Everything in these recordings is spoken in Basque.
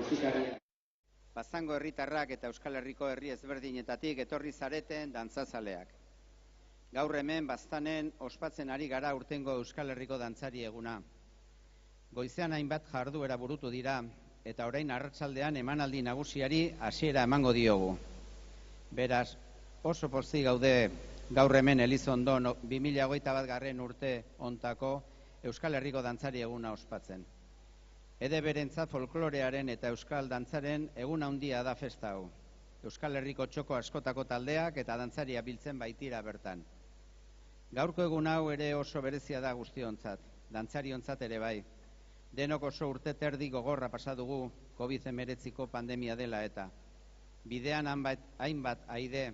musikaria. Baztango herritarrak eta Euskal Herriko herri ezberdinetatik etorri zareten dantzazaleak. Gaur hemen Baztanen ospatzen ari gara urtengo Euskal Herriko dantzari eguna. Goizean hainbat jarduera burutu dira eta orain arratsaldean emanaldi nagusiari hasiera emango diogu. Beraz, oso pozik gaude gaur hemen Elizondon 2021 urte hontako Euskal Herriko dantzari eguna ospatzen. Ede berentzat folklorearen eta euskal dantzaren egun handia da festa hau. Euskal Herriko txoko askotako taldeak eta dantzaria biltzen baitira bertan. Gaurko egun hau ere oso berezia da guztiontzat, dantzariontzat ere bai. Denok oso urte terdi gogorra pasa dugu COVID-19ko pandemia dela eta. Bidean hainbat aide,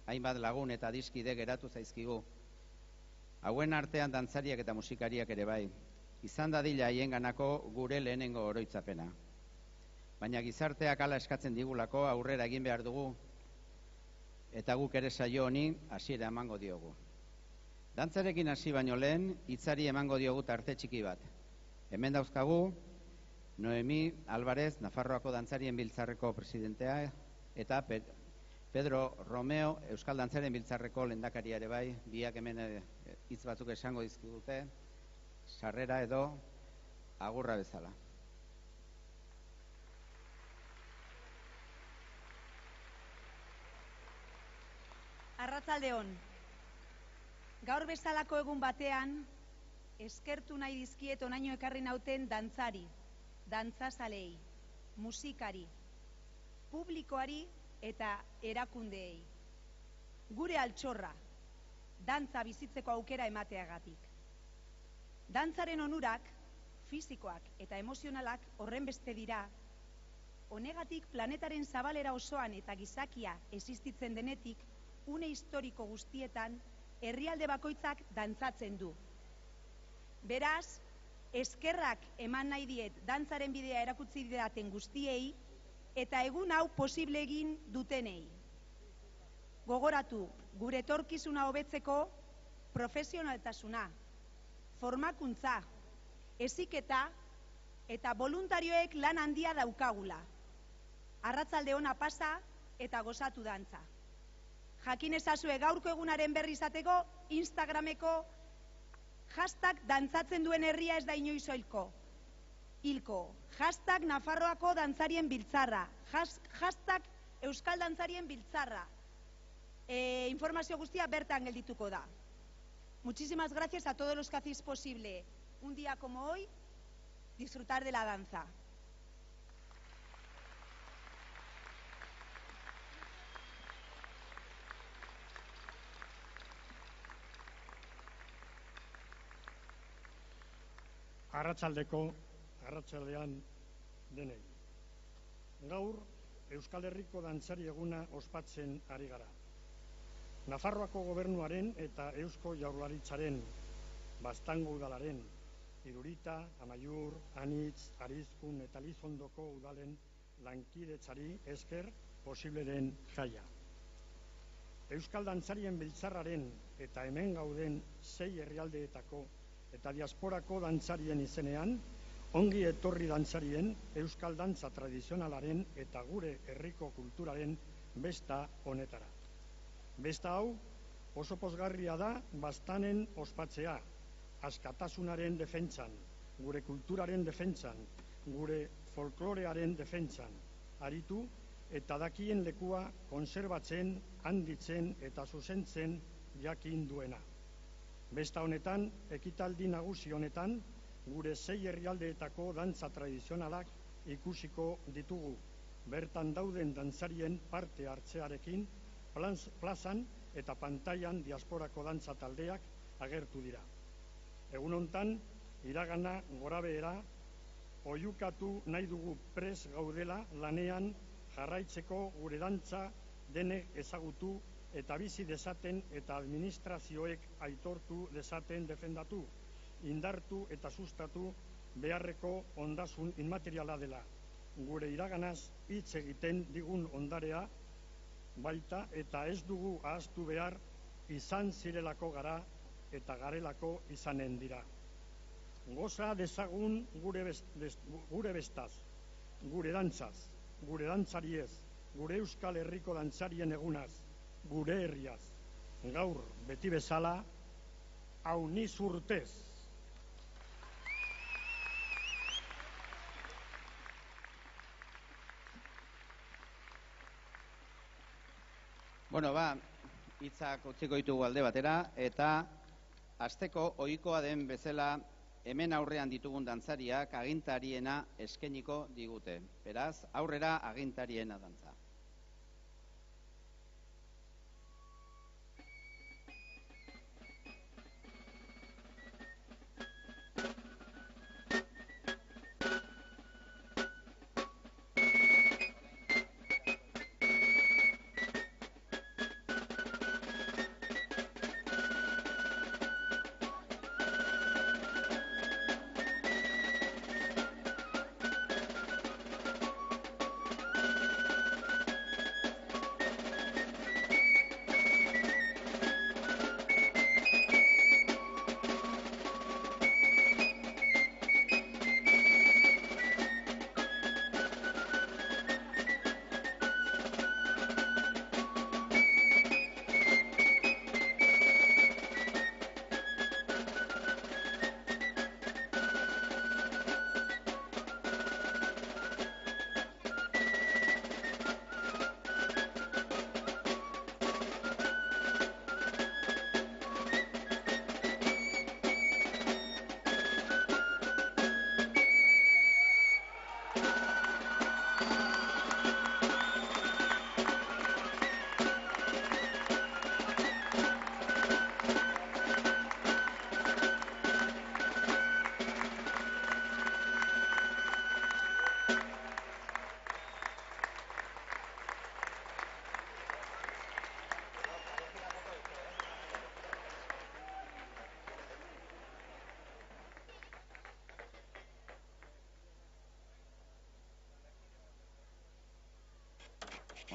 hainbat lagun eta adiskide geratu zaizkigu. Hauen artean dantzariak eta musikariak ere bai. Izan dadila haienganako gure lehenengo oroitzapena. Baina gizarteak hala eskatzen digulako aurrera egin behar dugu eta guk ere saio honi hasiera emango diogu. Dantzarekin hasi baino lehen hitzari emango diogu tarte txiki bat. Hemen dauzkagu Noemi Álvarez, Nafarroako dantzarien biltzarreko presidentea, eta Pedro Romeo, Euskal Dantzarien biltzarreko lehendakaria ere bai, biak hemen hitz batzuk esango dizkigute. Sarrera edo agurra bezala. Arratsalde on. Gaur bezalako egun batean eskertu nahi dizkiet onaino ekarri nauten dantzari, dantzazalei, musikari, publikoari eta erakundeei. Gure altxorra, dantza bizitzeko aukera emateagatik. Dantzaren onurak, fisikoak eta emozionalak horrenbeste dira, honegatik planetaren zabalera osoan eta gizakia existitzen denetik, une historiko guztietan, herrialde bakoitzak dantzatzen du. Beraz, eskerrak eman nahi diet dantzaren bidea erakutsi didaten guztiei eta egun hau posible egin dutenei. Gogoratu, gure etorkizuna hobetzeko profesionaltasuna, formakuntza, heziketa eta voluntarioek lan handia daukagula. Arratsalde ona pasa eta gozatu dantza. Jakin ezazue gaurko egunaren berri izateko Instagrameko hashtag dantzatzen duen herria ez da inoiz hilko. Hashtag Nafarroako dantzarien biltzarra. Hashtag Euskal Dantzarien biltzarra. Informazio guztia bertan geldituko da. Muchísimas gracias a todos los que hacéis posible un día como hoy disfrutar de la danza. Arratsaldean denei. Gaur Euskal Herriko dantzari eguna ospatzen ari gara. Nafarroako gobernuaren eta Eusko Jaurlaritzaren, Baztango udalaren, Irurita, Amaiur, Anitz, Arizkun eta Elizondoko udalen lankidetzari esker posible den jaia. Euskal Dantzarien biltzarraren eta hemen gauden 6 herrialdeetako eta diasporako dantzarien izenean, ongi etorri dantzarien Euskal Dantza tradizionalaren eta gure herriko kulturaren besta honetara. Besta hau oso pozgarria da Baztanen ospatzea, askatasunaren defentsan, gure kulturaren defentsan, gure folklorearen defentsan, aritu eta dakien lekua konserbatzen, handitzen eta zuzentzen jakin duena. Besta honetan, ekitaldi nagusi honetan, gure 6 herrialdeetako dantza tradizionalak ikusiko ditugu, bertan dauden dantzarien parte hartzearekin, plazan eta pantailan diasporako dantza taldeak agertu dira. Egun hontan, iragana gorabehera, oihukatu nahi dugu prest gaudela lanean jarraitzeko gure dantza denek ezagutu eta bizi dezaten eta administrazioek aitortu dezaten defendatu, indartu eta sustatu beharreko ondasun inmateriala dela. Gure iraganaz hitz egiten digun ondarea baita eta ez dugu ahaztu behar izan zirelako gara eta garelako izanen dira. Goza dezagun gure bestaz, gure dantzaz, gure dantzariez, gure Euskal Herriko dantzarien egunaz, gure herriaz. Gaur, beti bezala, auniz urtez. Bueno, hitzak utziko ditugu alde batera, eta hasteko ohikoa den bezala hemen aurrean ditugun dantzariak agintariena eskainiko digute. Beraz, aurrera agintariena dantza.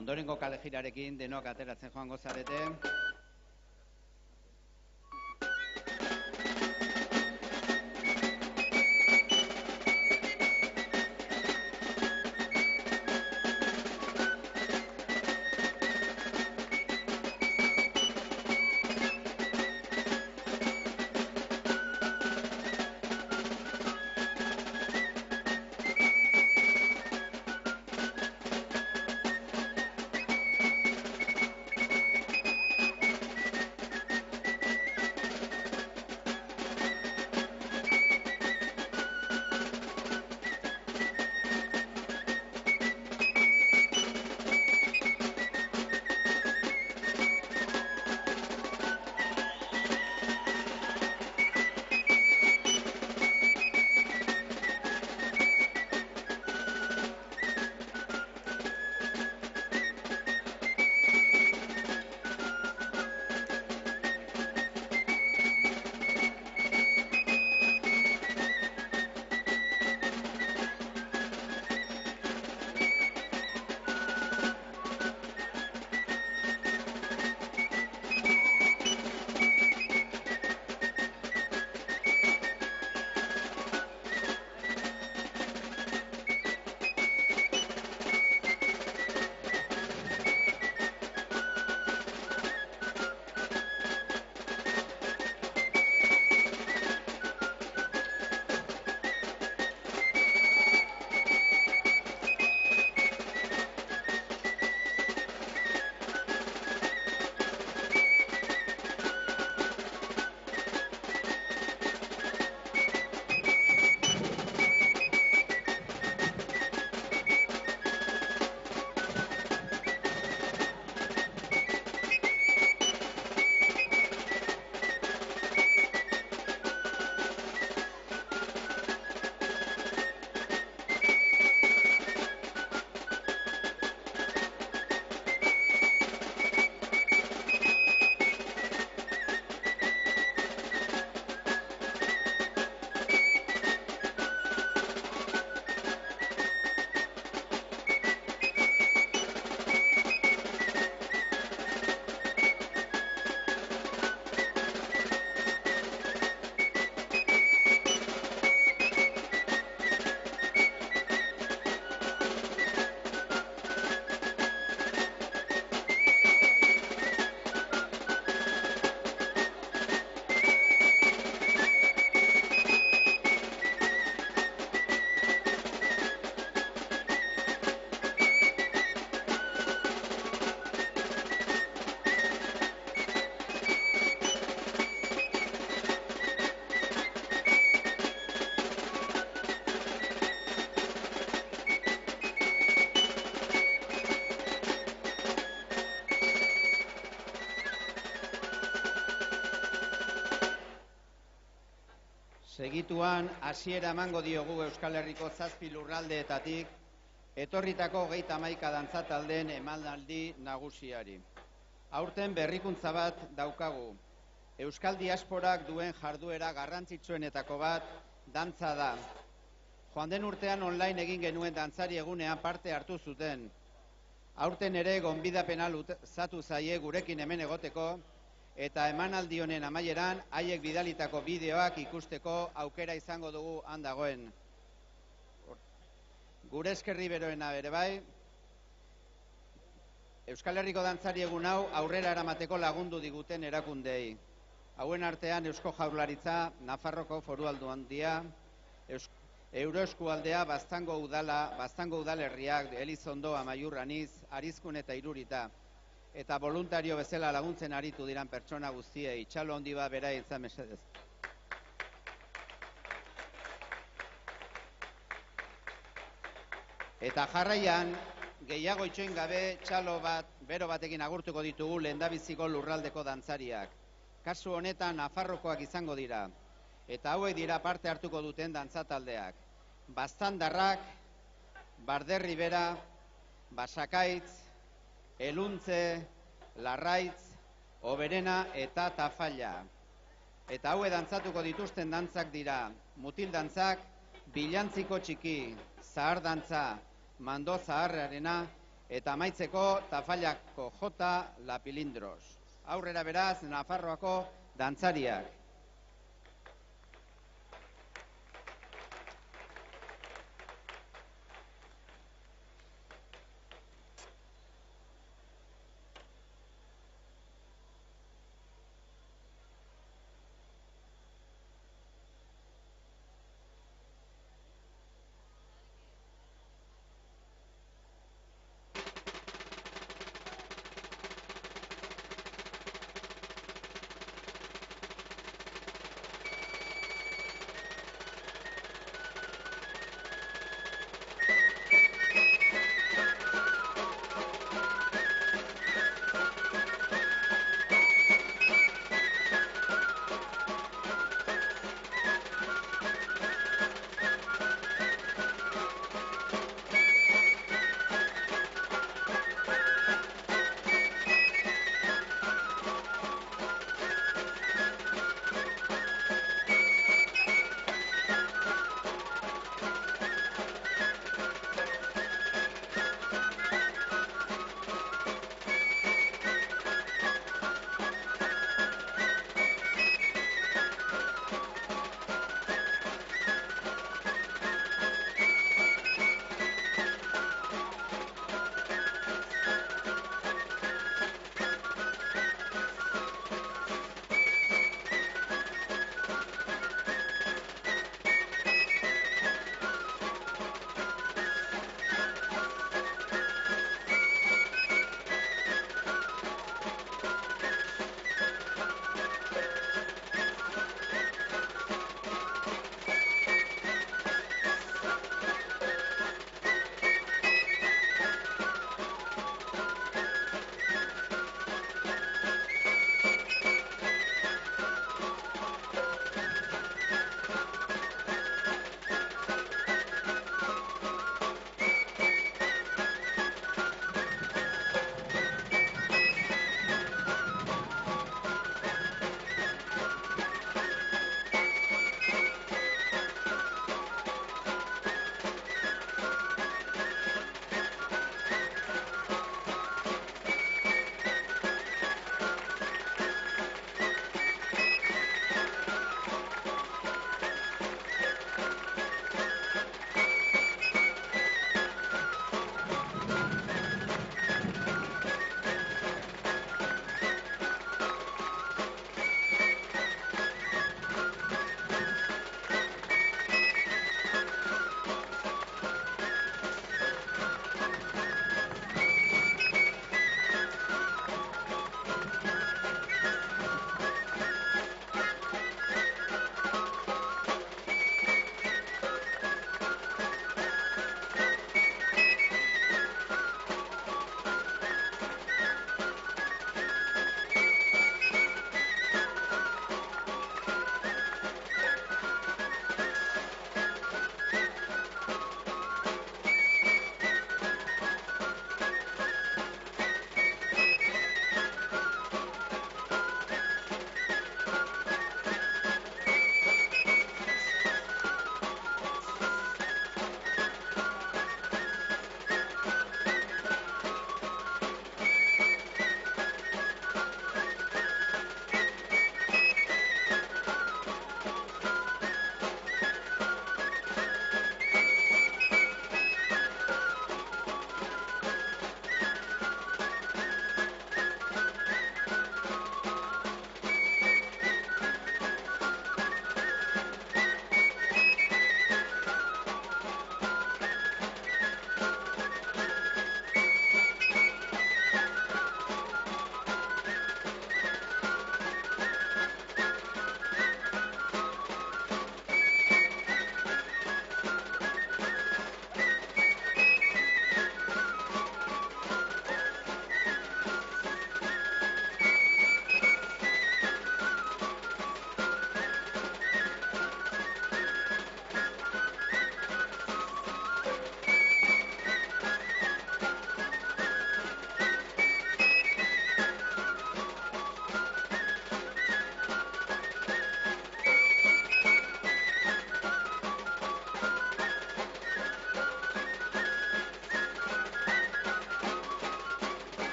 Ondorengo kalejirarekin denok ateratzen joango zarete. Segituan, hasiera emango diogu Euskal Herriko 7 lurraldeetatik etorritako 31 dantza taldeen emanaldi nagusiari. Aurten berrikuntza bat daukagu. Euskal diasporak duen jarduera garrantzitsuenetako bat dantza da. Joan den urtean online egin genuen dantzari egunean parte hartu zuten. Aurten ere gonbidapena luzatu zaie gurekin hemen egoteko, eta emanaldi honen amaieran haiek bidalitako bideoak ikusteko aukera izango dugu han dagoen. Gure eskerri beroena bere bai, Euskal Herriko dantzari egun hau aurrera eramateko lagundu diguten erakundei. Hauen artean Eusko Jaurlaritza, Nafarroko Foru Aldundia, Euroeskualdea, Baztango udalerriak, Elizondo, Amaiur, Aniz, Arizkun eta Irurita, eta voluntario bezala laguntzen aritu diran pertsona guztiei. Txalo handi bat bera izan mesedez. Eta jarraian, gehiago itxoin gabe, txalo bat, bero batekin agurtuko ditugu lehendabiziko lurraldeko dantzariak. Kasu honetan Nafarrokoak izango dira, eta hauek dira parte hartuko duten dantzataldeak. Baztandarrak, Barderribera, Basakaitz, Eluntze, Larraitz, Oberena eta Tafalla. Eta haue dantzatuko dituzten dantzak dira mutil dantzak, bilantziko txiki, zahar dantza, mando zaharrarena, eta amaitzeko Tafallako jota la pilindros. Aurrera beraz, Nafarroako dantzariak.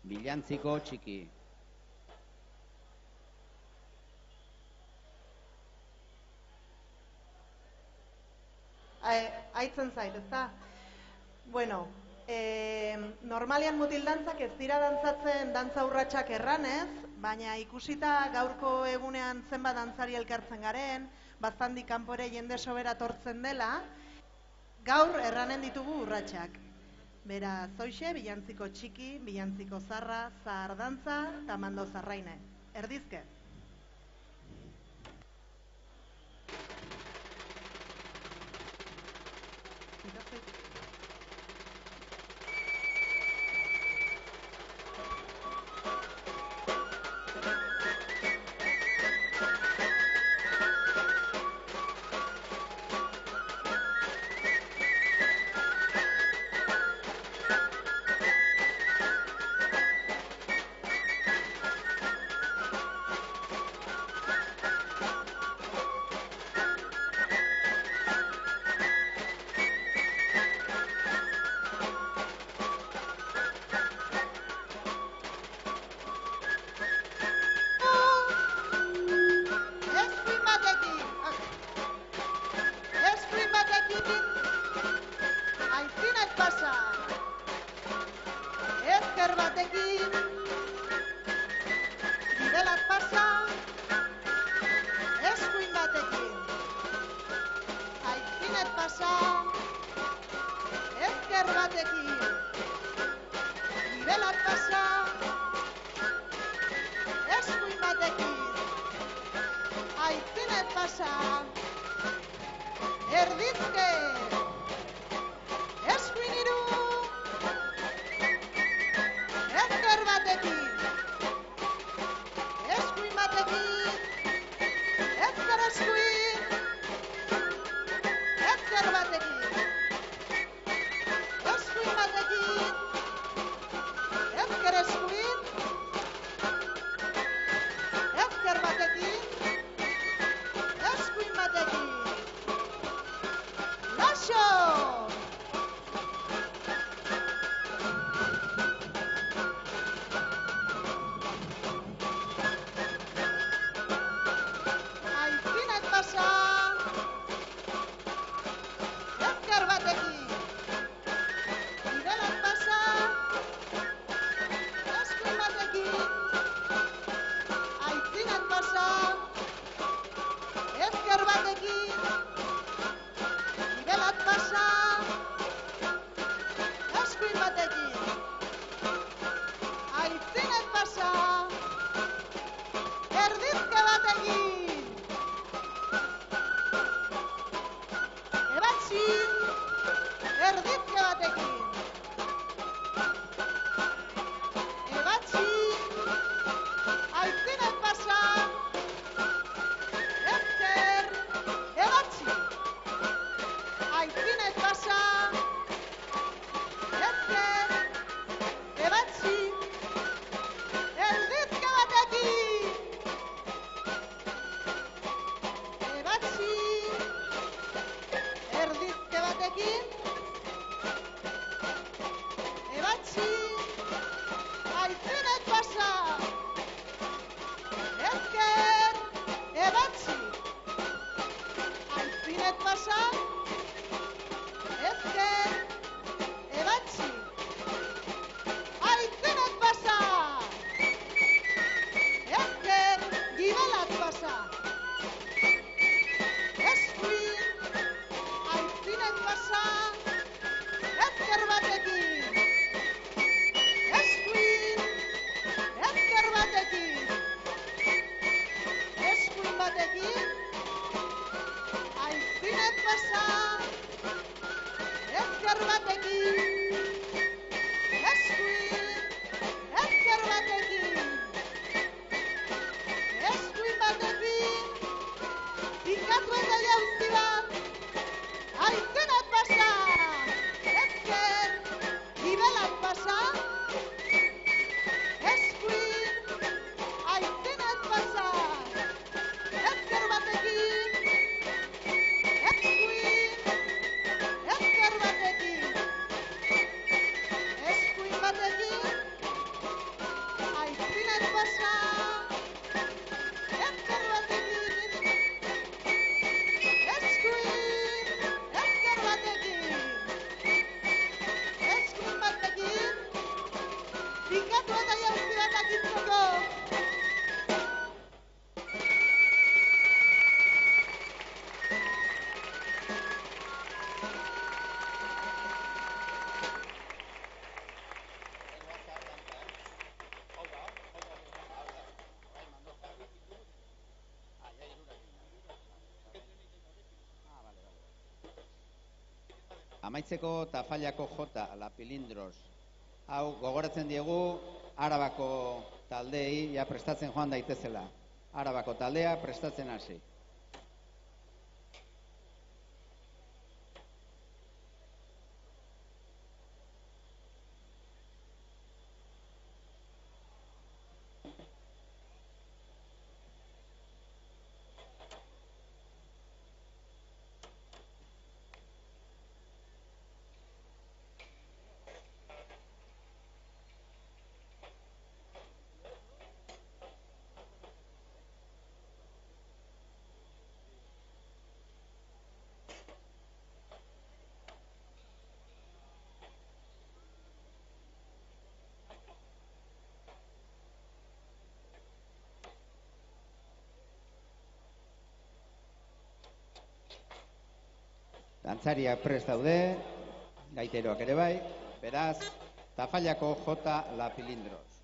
Bilantziko txiki. Aitzen zait, ezta? Bueno, normalian mutil dantzak ez dira dantzatzen dantza urratsak erranez, baina ikusita gaurko egunean zenbat dantzari elkartzen garen, baztandik kanpore jende sobera tortzen dela, gaur erranen ditugu urratsak. Beraz, hoxe, bilantziko txiki, bilantziko zarra, zahar dantza, eta mando zarraine. Erdizke. Aizinet pasa Amaitzeko Tafallako jota, la pilindros. Hau, gogoratzen diegu, Arabako taldeei, ja prestatzen joan daitezela. Arabako taldea prestatzen hasi. Dantzariak prest daude, gaiteroak ere bai, beraz, Tafallako jota, la pilindros.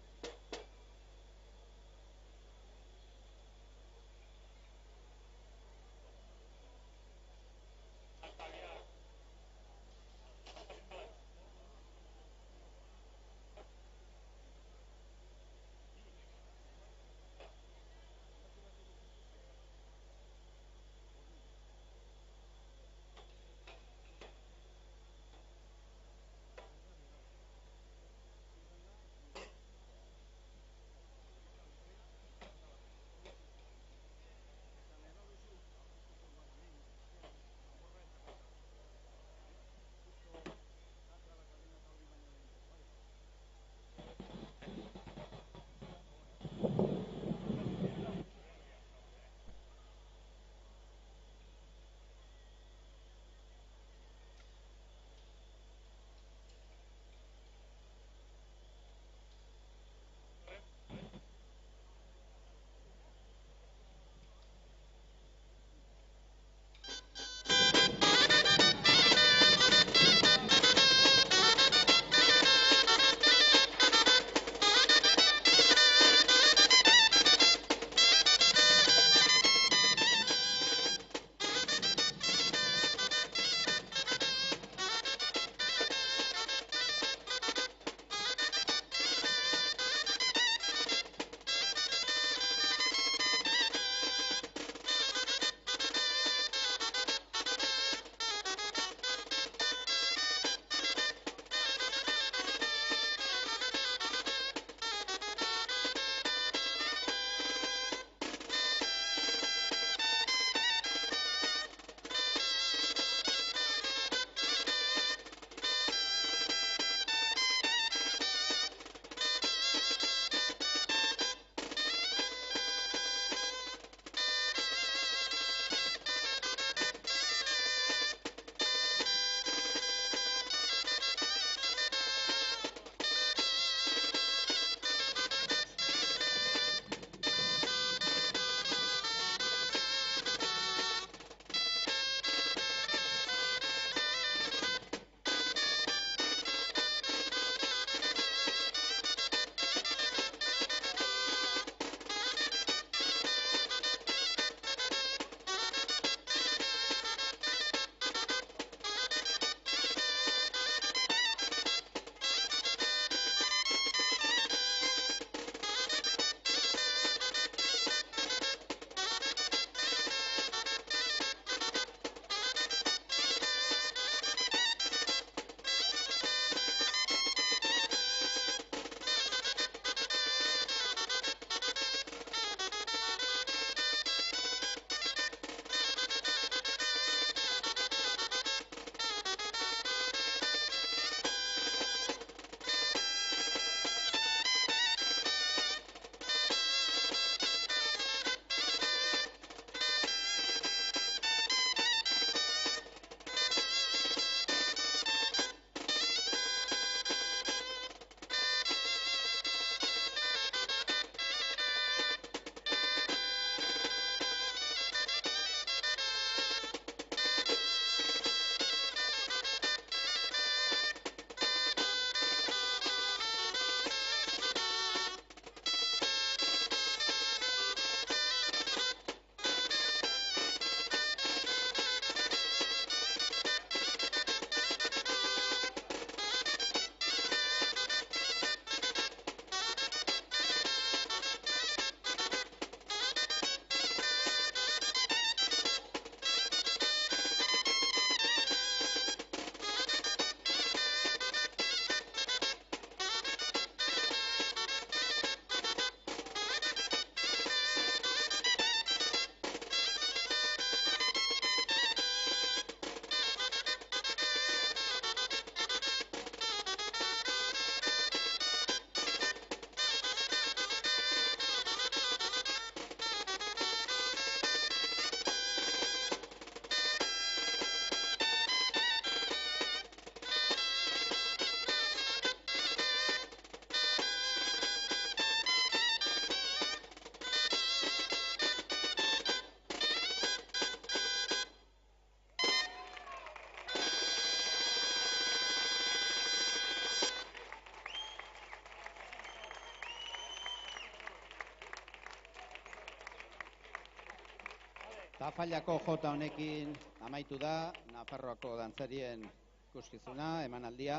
Tafallako jota honekin amaitu da Nafarroako dantzarien ikuskizuna, emanaldia.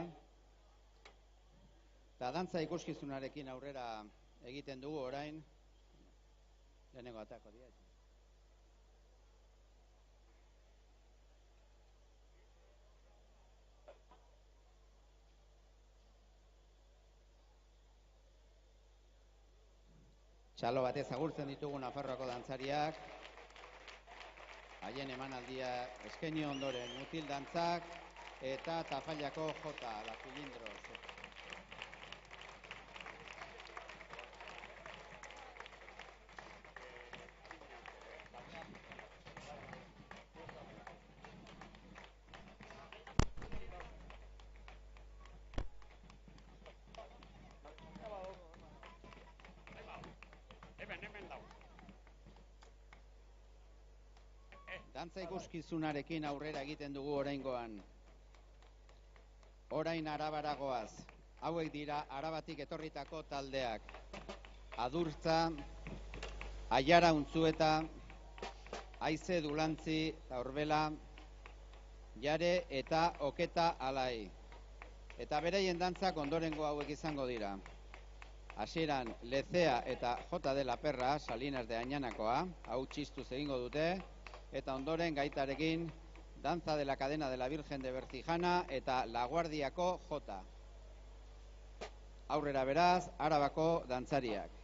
Eta dantza ikuskizunarekin aurrera egiten dugu orain. Lehenengo atako dira. Txalo batez agurtzen ditugu Nafarroako dantzariak. Haien emanaldia eskaini ondoren mutil dantzak eta Tafallako jota, la cilindros. Dantza ikuskizunarekin aurrera egiten dugu oraingoan. Orain Arabaragoaz. Hauek dira Arabatik etorritako taldeak. Adurtza, Aiara Untzueta, Aize Dulantzi, Orbela, Jare eta Oketa Alai. Eta beraien dantzak ondorengo hauek izango dira. Hasieran Lezea eta Jota de la Perra, Salinas de Añanakoa, hau txistuz egingo dute. Eta ondoren gaitarekin Danza de la Cadena de la Virgen de Bertijana eta Laguardiako jota. Aurrera beraz, Arabako dantzariak.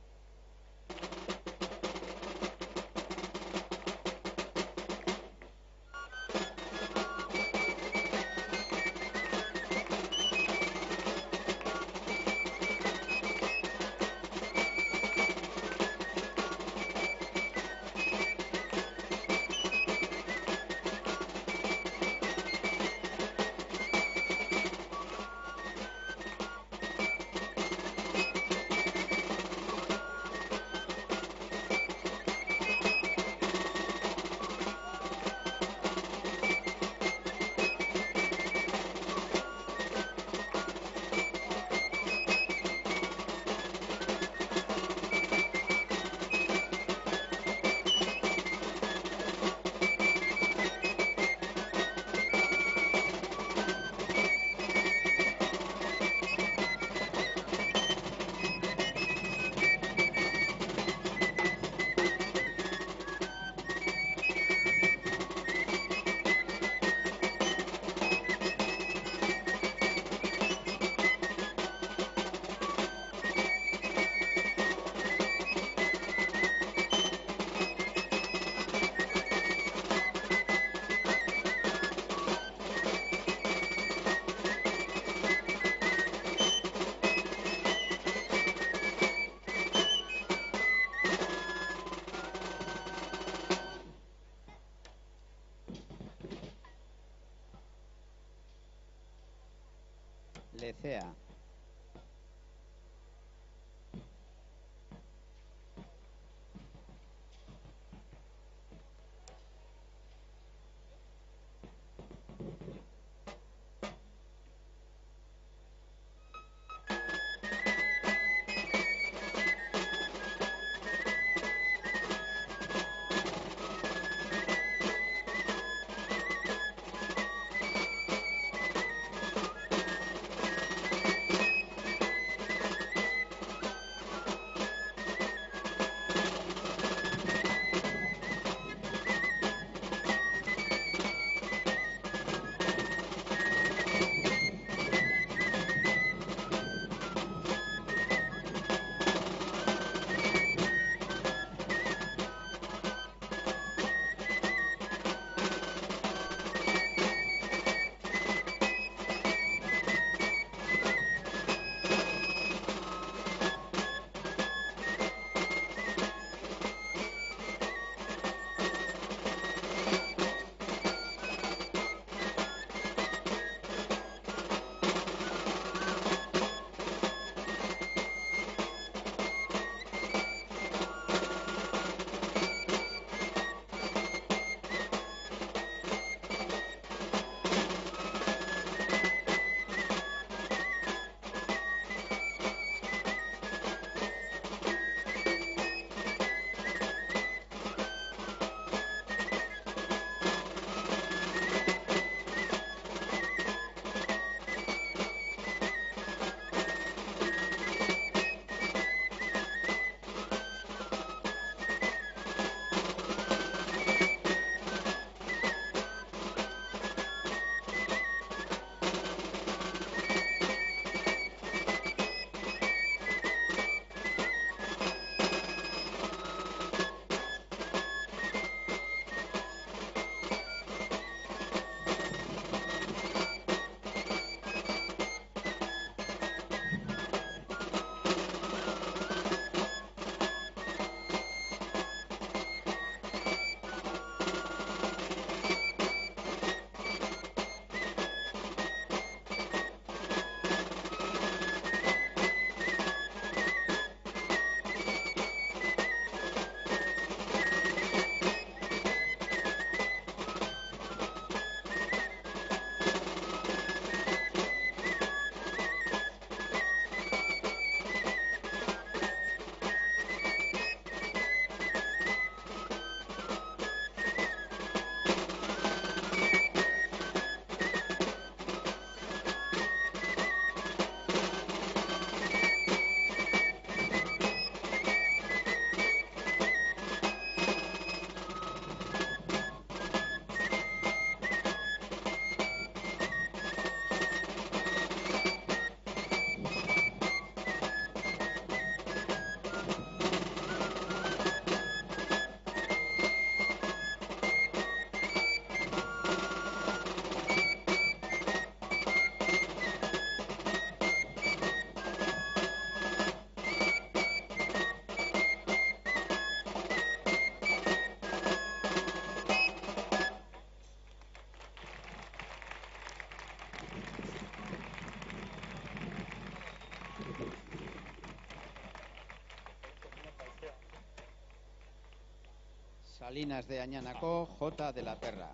Salinas de Añanako, J. de la Perra.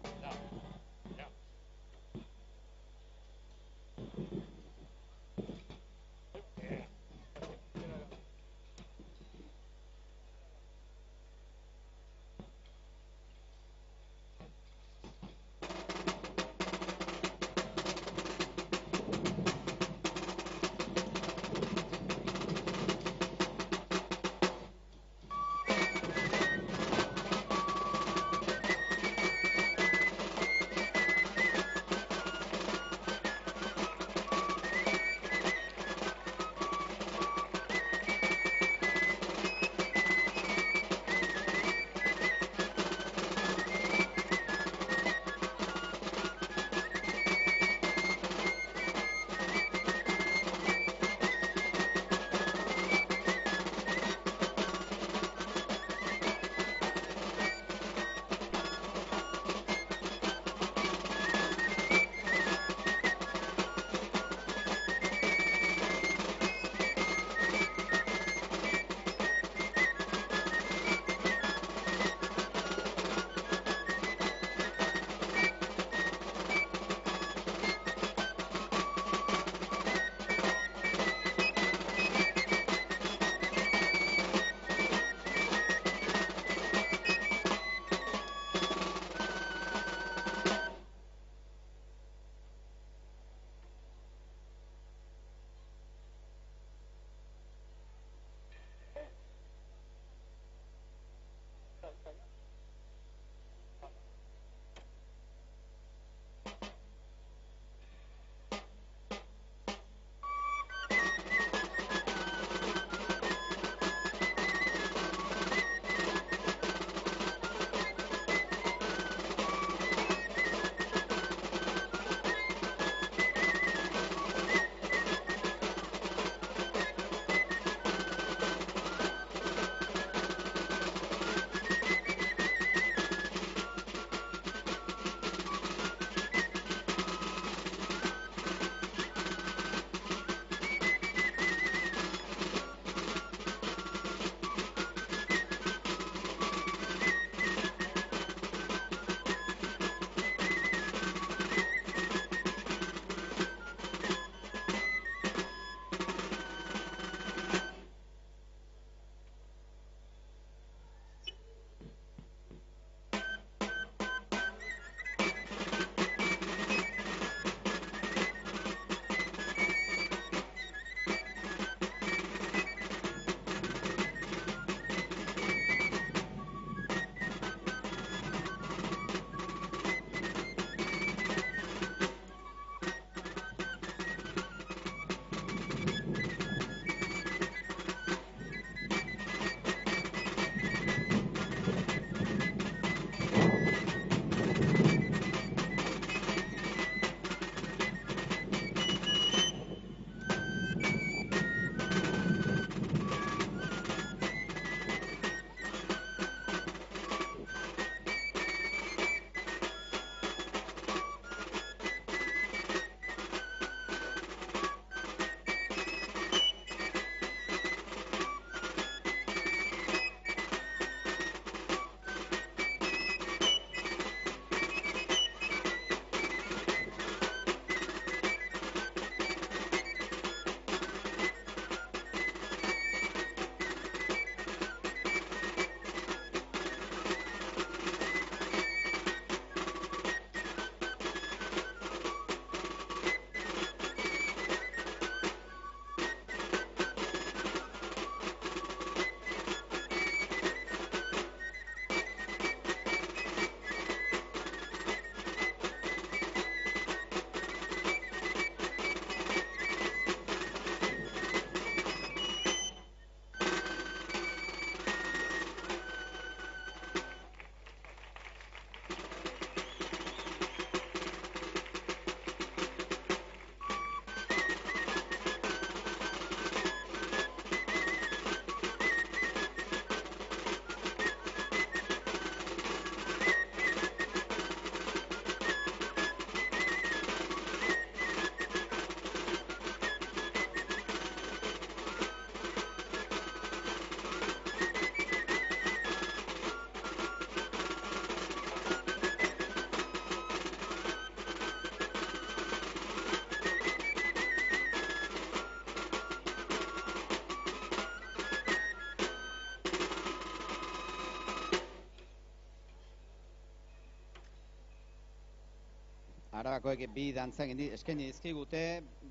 Arabakoek bi dantzak eskaini dizkigute,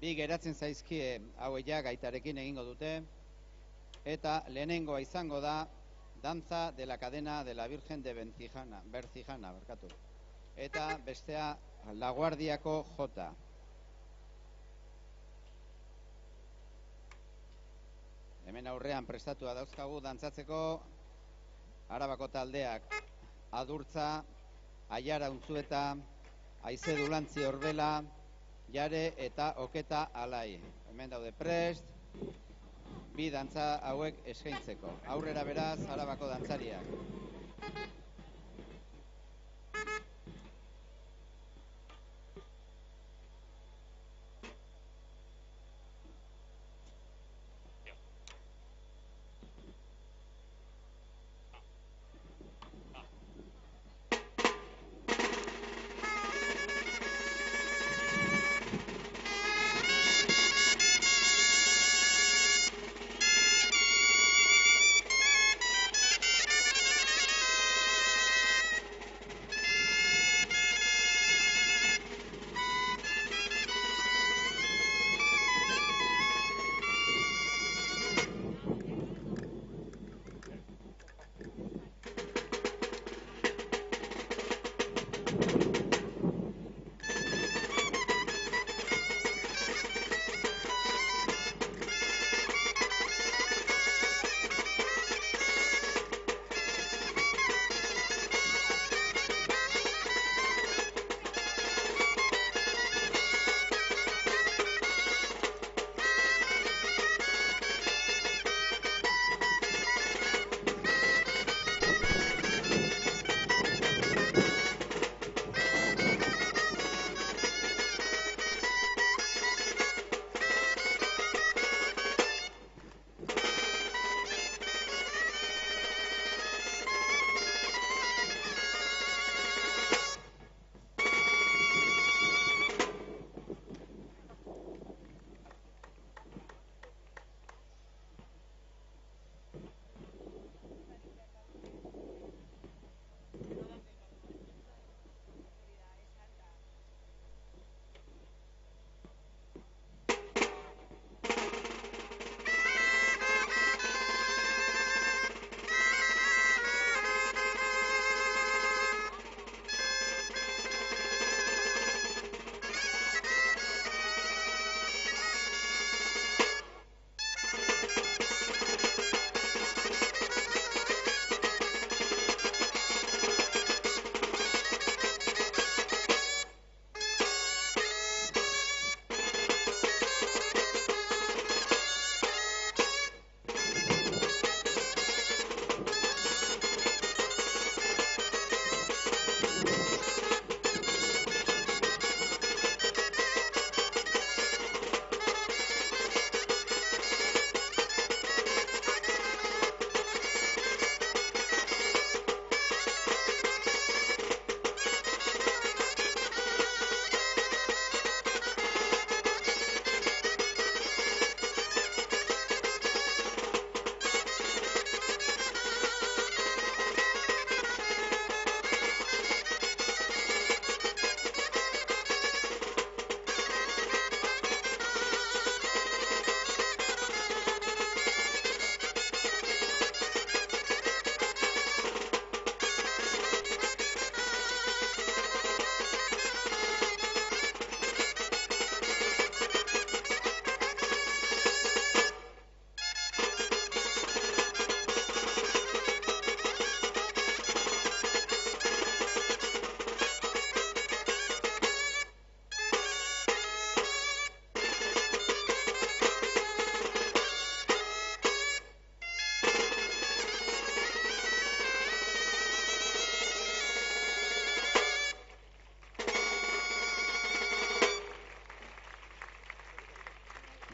bi geratzen zaizkie hauek ja gaitarekin egingo dute, eta lehenengoa izango da Danza de la Cadena de la Virgen de Bercijana, eta bestea Laguardiako Jota. Hemen aurrean prestatua dauzkagu dantzatzeko Arabako taldeak Adurtza, Aiara Untzueta, Aize Dulantzi Orbela, Jare eta Oketa Alai. Hemen daude prest, bi dantza hauek eskaintzeko. Aurrera beraz, Arabako dantzariak.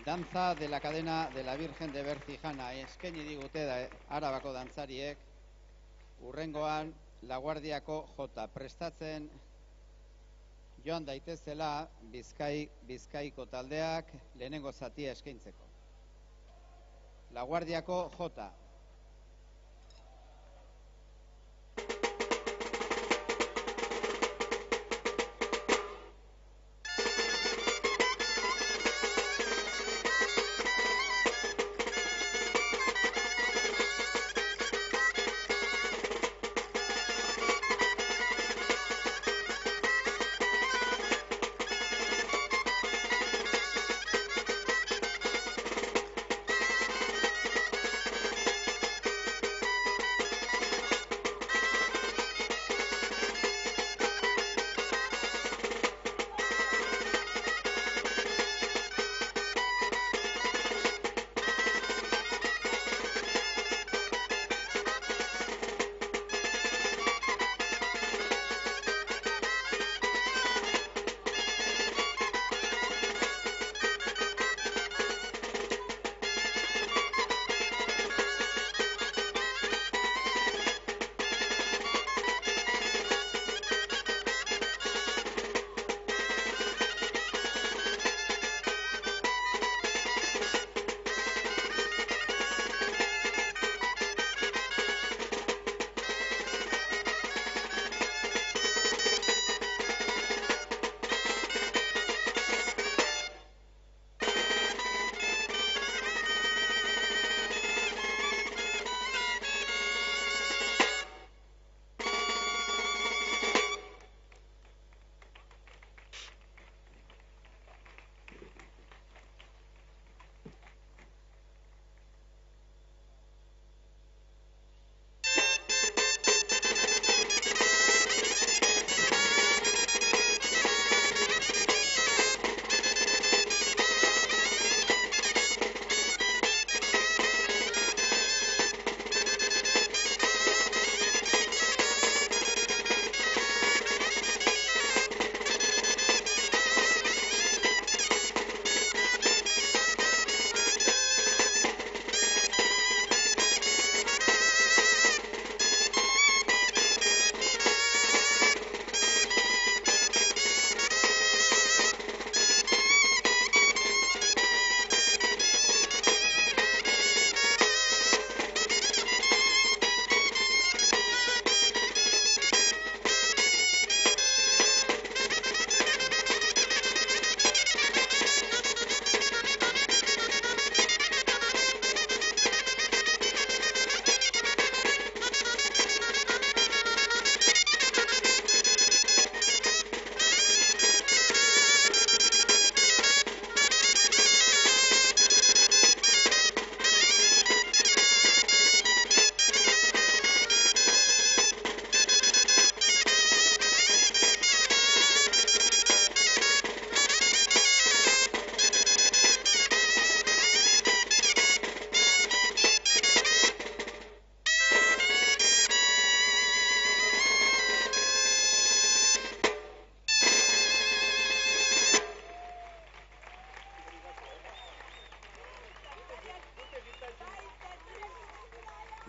Danza de la Cadena de la Virgen de Bercijana eskaini digute Arabako dantzariek. Urrengoan Laguardiako Jota prestatzen joan daitezela Bizkaiko taldeak lehenengo zatia eskaintzeko. Laguardiako Jota.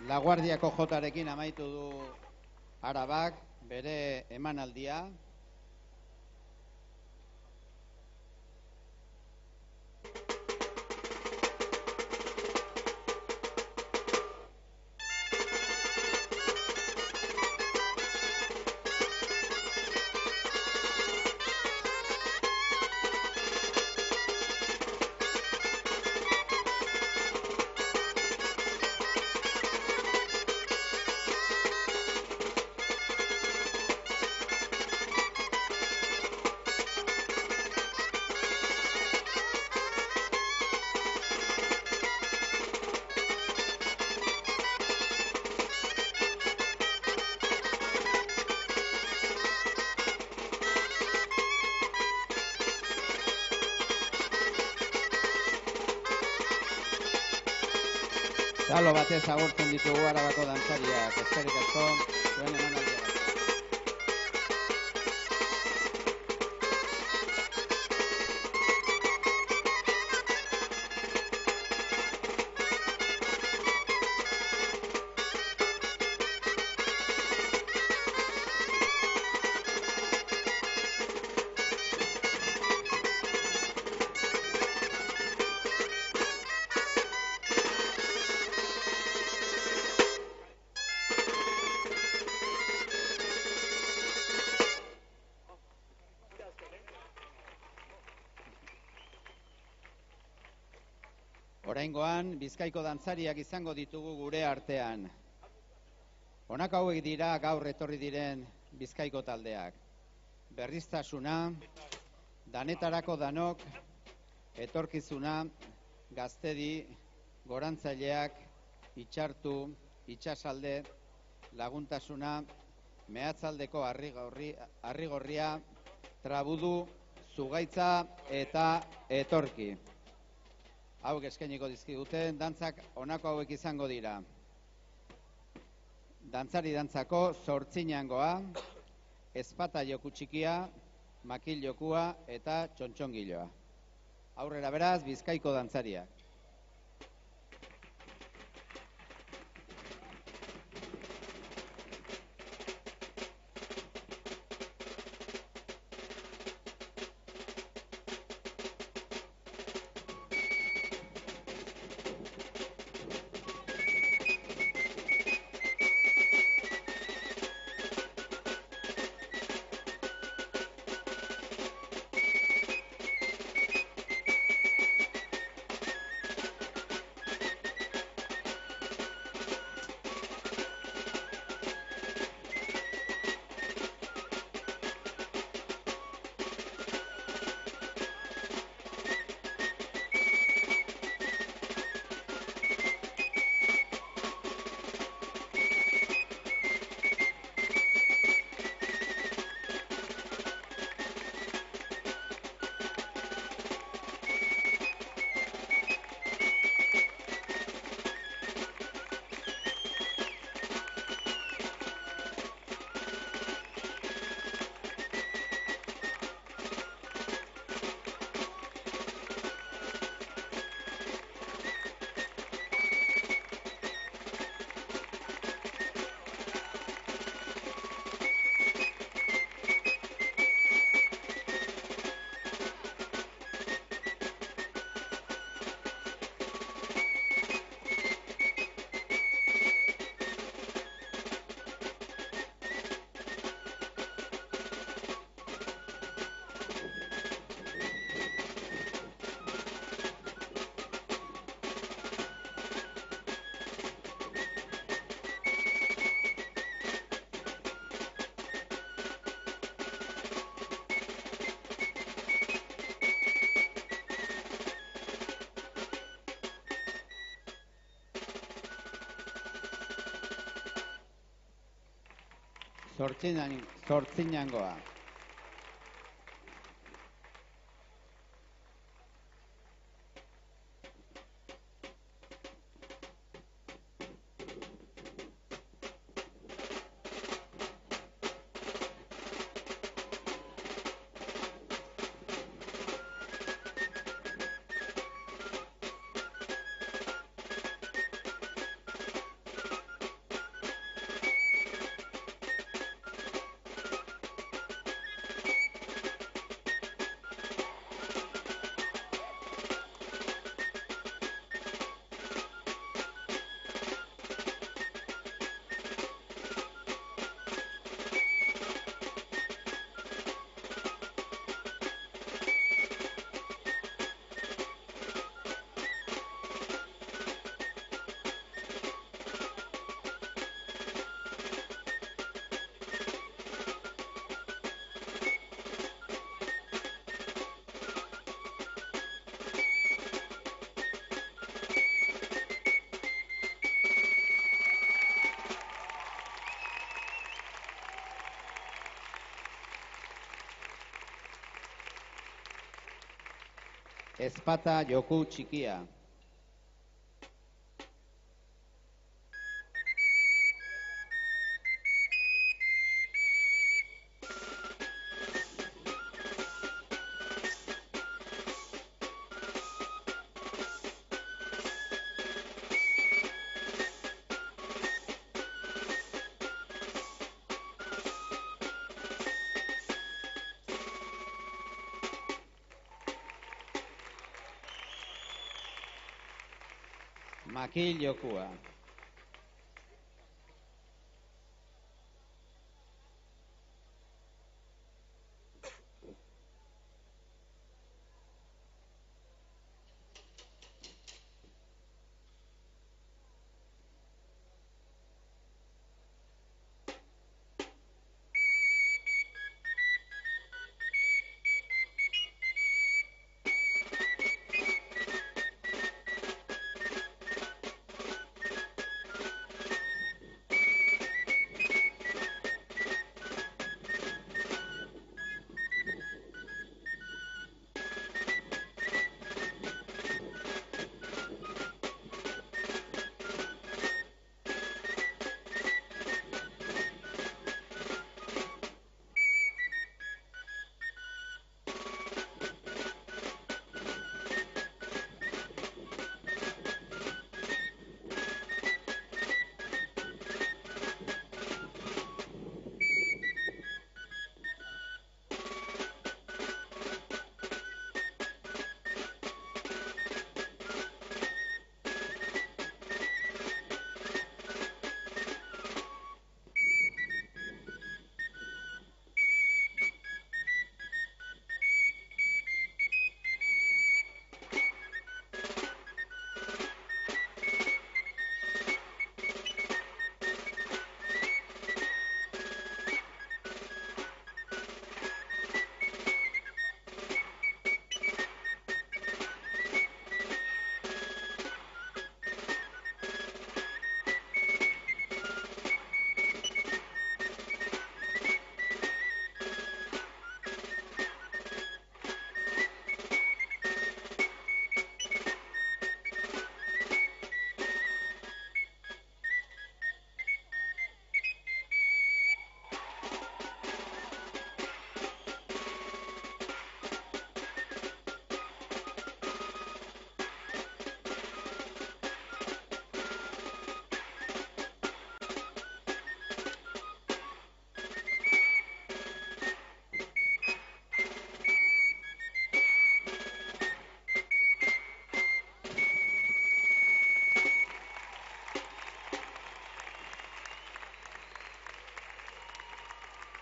Laguardiako jotarekin amaitu du Arabak bere emanaldia. Txalo batez agurtzen ditugu Arabako dantzariak, eskerrik asko zuen emanaldia. Oraingoan, Bizkaiko dantzariak izango ditugu gure artean. Honako hauek dira gaur etorri diren Bizkaiko taldeak. Berriztasuna, danetarako danok, etorkizuna, gaztedi, gorantzaileak, itxartu, itxasalde, laguntasuna, mehatzaldeko harrigorria, trabudu, zugaitza eta etorki. Hauek eskainiko dizkiguten, dantzak honako hauek izango dira. Dantzari dantzako zortzinangoa, ezpata joku txikia, makil jokua eta txontxongiloa. Aurrera beraz, Bizkaiko dantzariak. Zortzinangoa. Ezpata joku txikia. Makil jokua.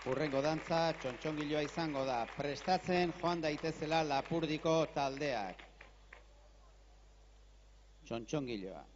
Hurrengo dantza txontxongiloa izango da. Prestatzen joan daitezela Lapurdiko taldeak. Txontxongiloa.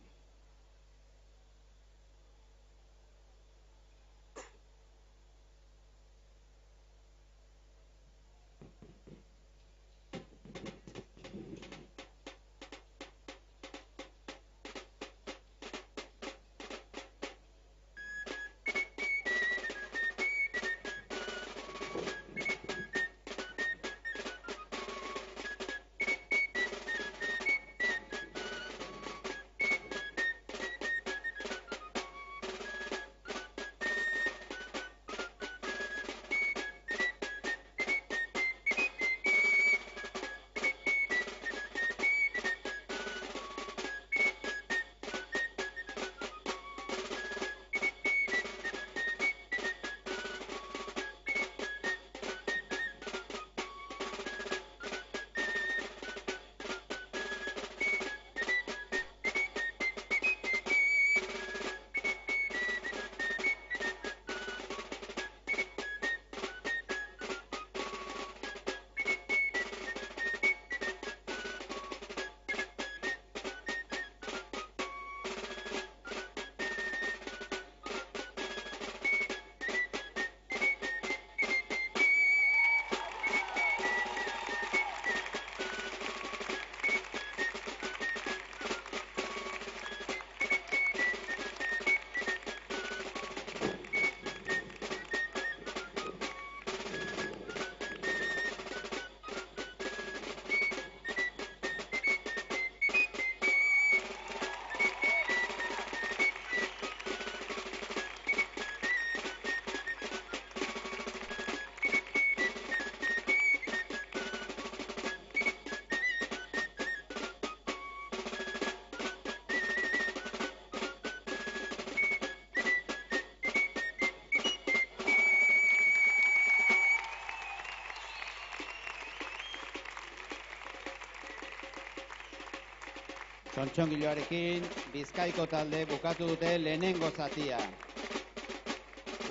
Tontxongiloarekin Bizkaiko talde bukatu dute lehenengo zatia.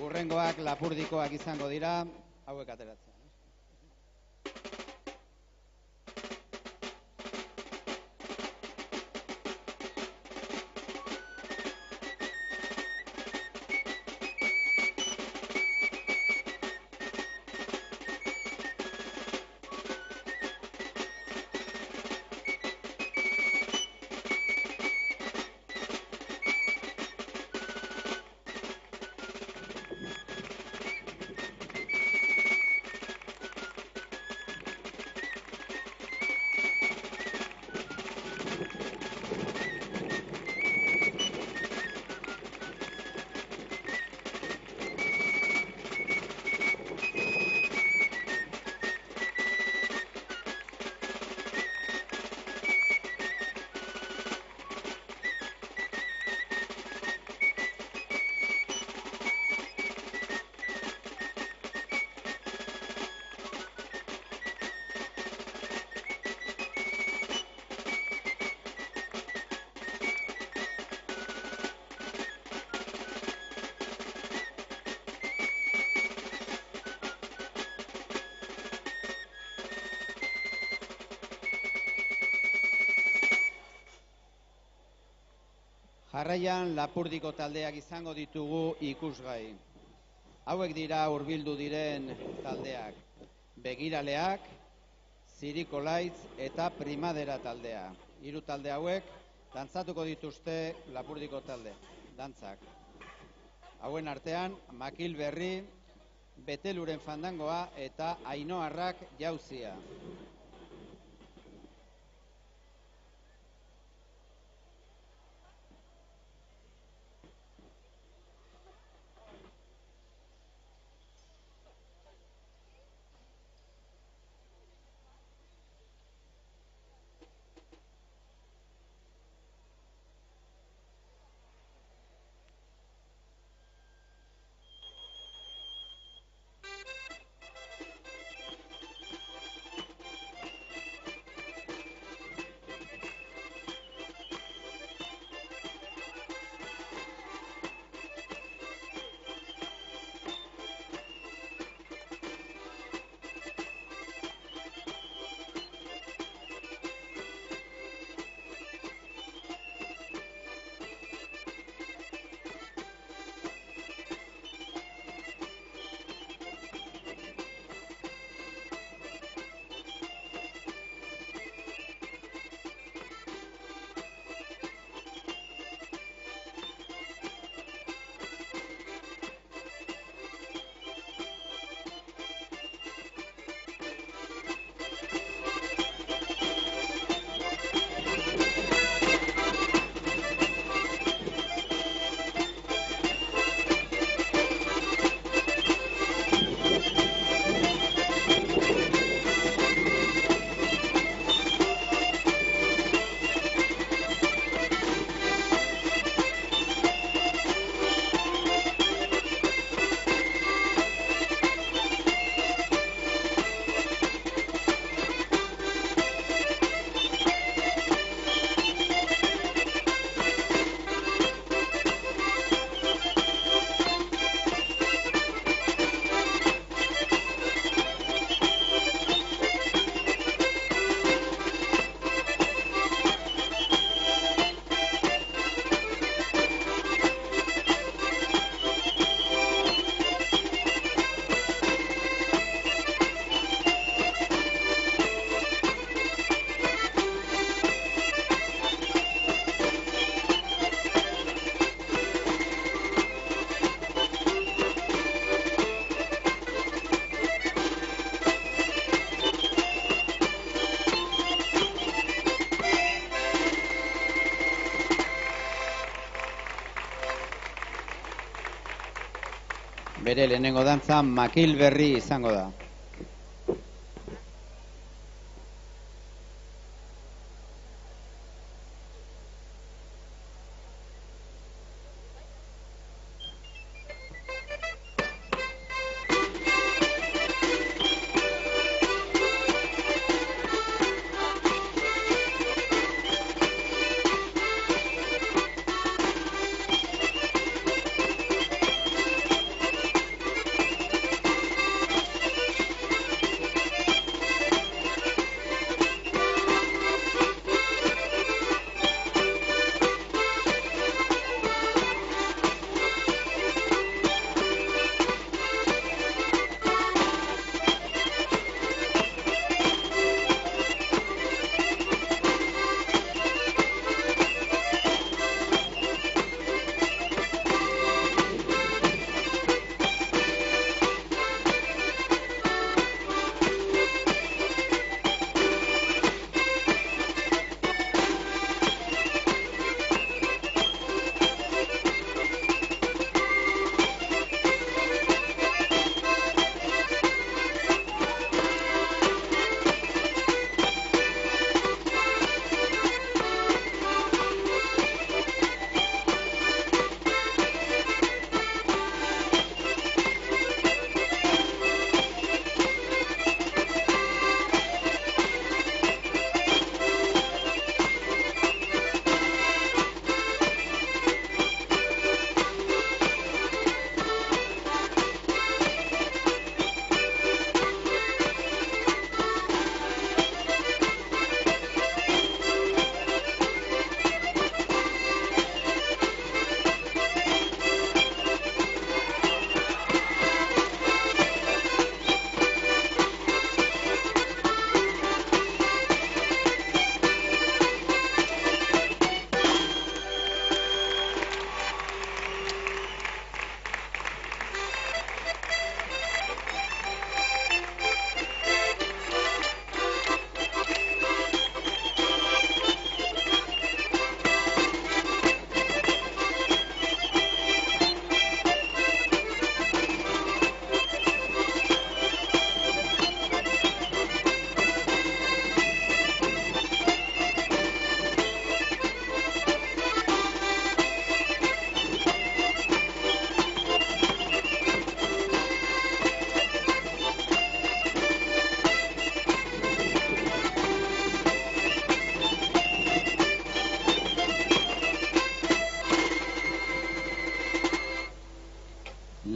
Hurrengoak Lapurdikoak izango dira, hauek ateratzen. Jarraian Lapurdiko taldeak izango ditugu ikusgai. Hauek dira hurbildu diren taldeak. Begiraleak, Zirikolaitz eta Primadera taldea. Hiru talde hauek dantzatuko dituzte Lapurdiko talde, dantzak. Hauen artean Makil Berri, Beteluren fandangoa eta Ainoarrak jauzia. Bere lehenengo dantza Makil Berri izango da.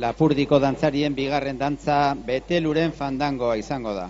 Lapurdiko dantzarien bigarren dantza Beteluren fandangoa izango da.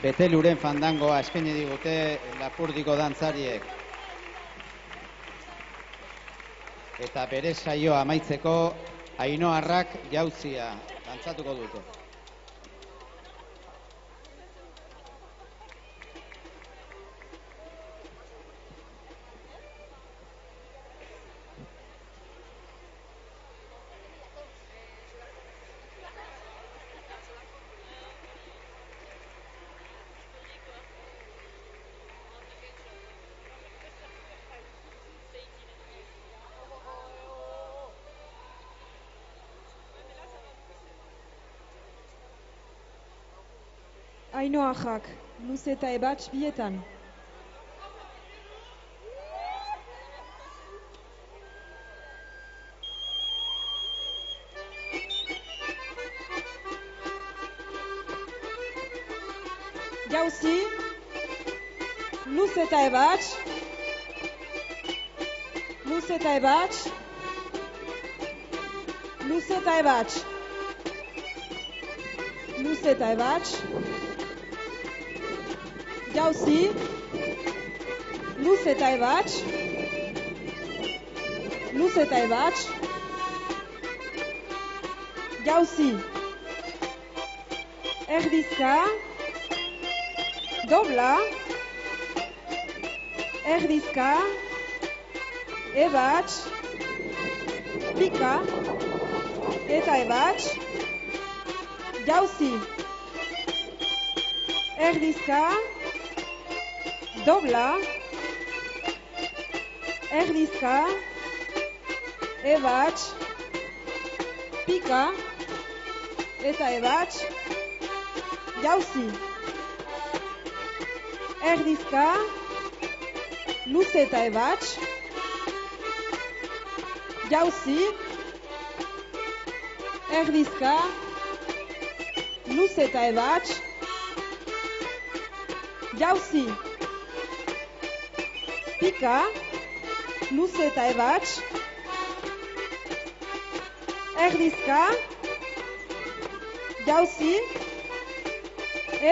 Beteluren fandangoa eskaini digute Lapurdiko dantzariek. Eta bere saioa amaitzeko Ainoarrak jauzia dantzatuko dute. Ainoarrak, luze eta ebats bietan. Jauzi, luze eta ebats. Luze eta ebats. Luze eta ebats. Luze eta ebats. Jauzi, luze eta ebats, luze eta ebats, jauzi, erdizka, dobla, erdizka, ebats, pika, eta ebats, jauzi, erdizka, dobla, erdizka, ebats, pika, eta ebats, jauzi, erdizka, luze eta ebats, jauzi, erdizka, luze eta ebats, jauzi, pika, luze eta ebats, erdizka, jauzi,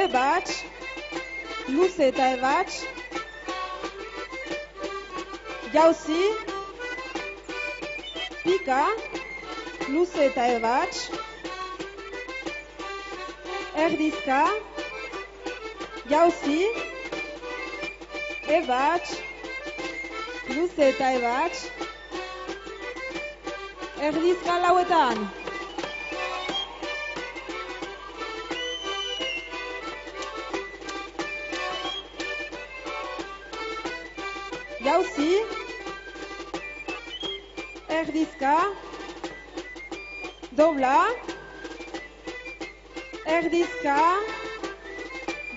ebats, luze eta ebats, jauzi, pika, luze eta ebats, erdizka, jauzi, ebats, luze eta ebats, erdizka lauetan. Jauzi, erdizka, dobla, erdizka,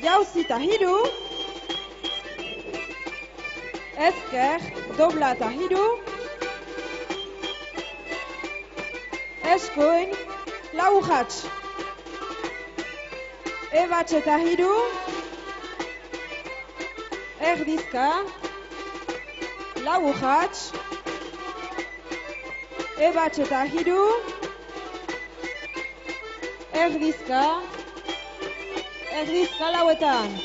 jauzi eta hiru, ezker, dobla eta hiru, eskuin, lau urrats, ebats eta hiru, erdizka, lau urrats, ebats eta hiru, erdizka, erdizka lauetan.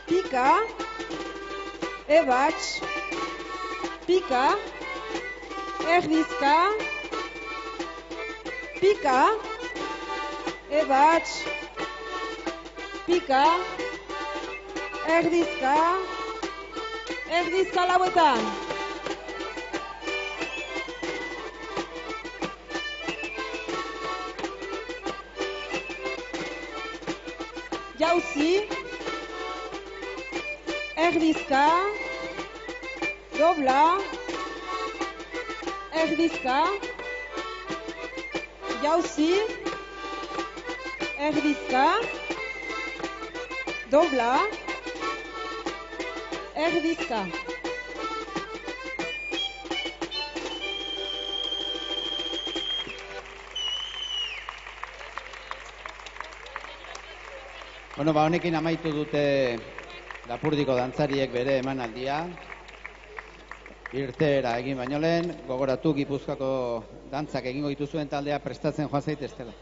Pika, ebats, pika, erdizka, pika, ebats, pika, erdizka, erdizka lauetan. Jauzi, erdizka, dobla, erdizka, jauzi, erdizka, dobla, erdizka. Bueno, honekin amaitu dute Lapurdiko dantzariek bere emanaldia. Irteera egin baino lehen, gogoratu Gipuzkoako dantzak egingo dituzuen taldea prestatzen joan zaiteztela.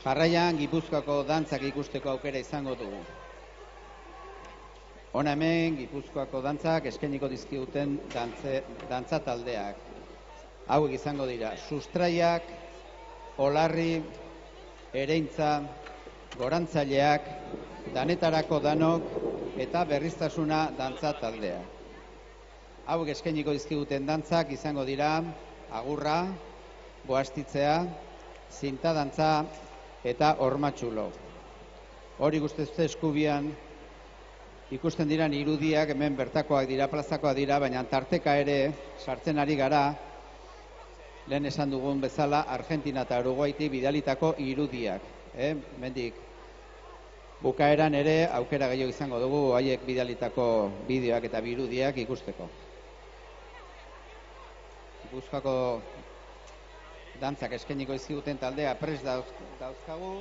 Jarraian Gipuzkoako dantzak ikusteko aukera izango dugu. Hona hemen Gipuzkoako dantzak eskainiko dizkiguten dantza taldeak. Hauek izango dira: sustraiak, olarri, ereintza, gorantzaileak, danetarako danok eta berriztasuna dantza taldeak. Hauek eskainiko dizkiguten dantzak izango dira agurra, boastitzea, zinta dantza eta hormatxulo. Hori guztizte eskubian ikusten diran irudiak hemen bertakoak dira, plazakoak dira, baina tarteka ere sartzen ari gara, lehen esan dugun bezala, Argentina eta Uruguaiti bidalitako irudiak. Mendik bukaeran ere aukera gehiago izango dugu haiek bidalitako bideoak eta irudiak ikusteko. Gipuzkoako dantzak eskainiko izkiguten taldea prest dauzkagu.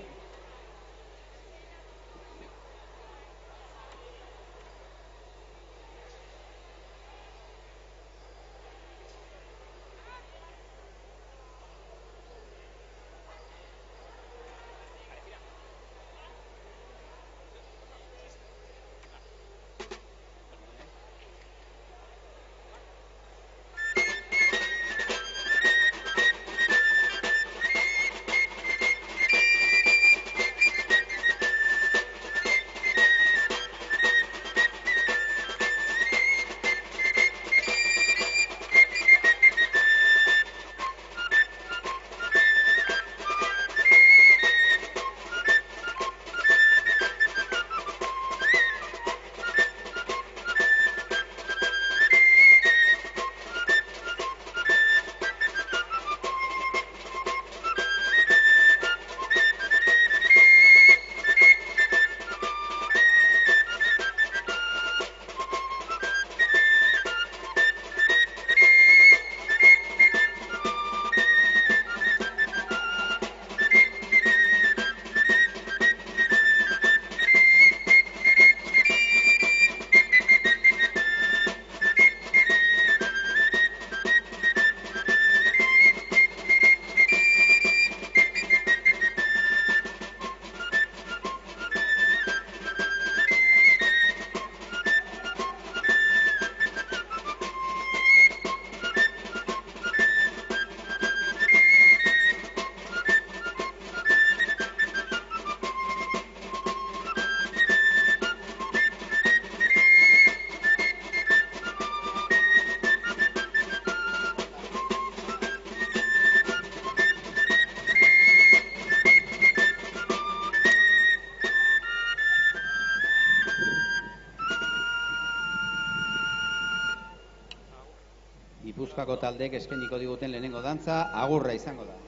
Gipuzkoako taldeek eskainiko diguten lehenengo dantza agurra izango da.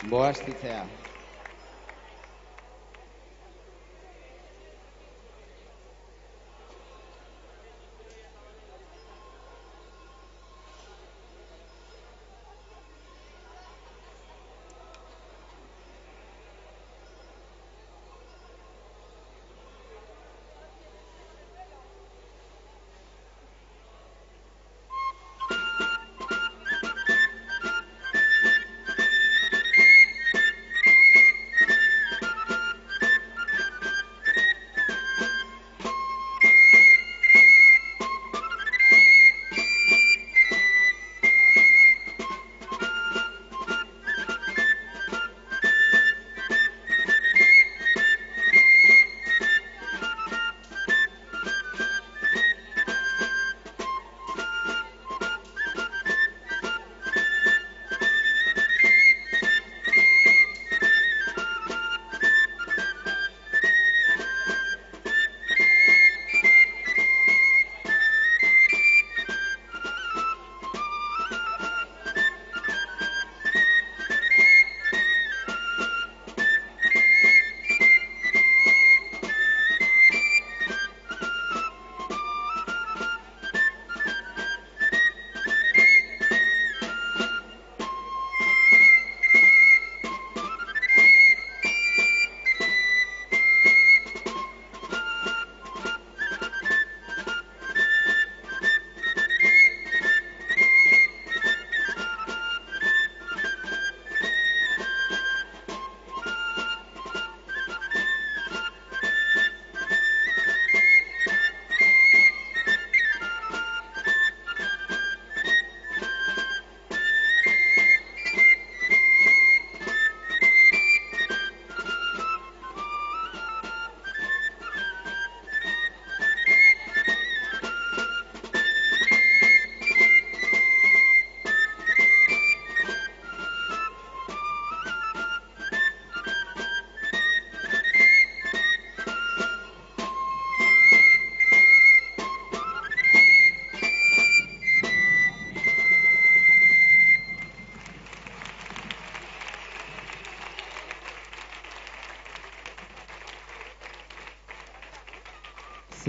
Boastitzea.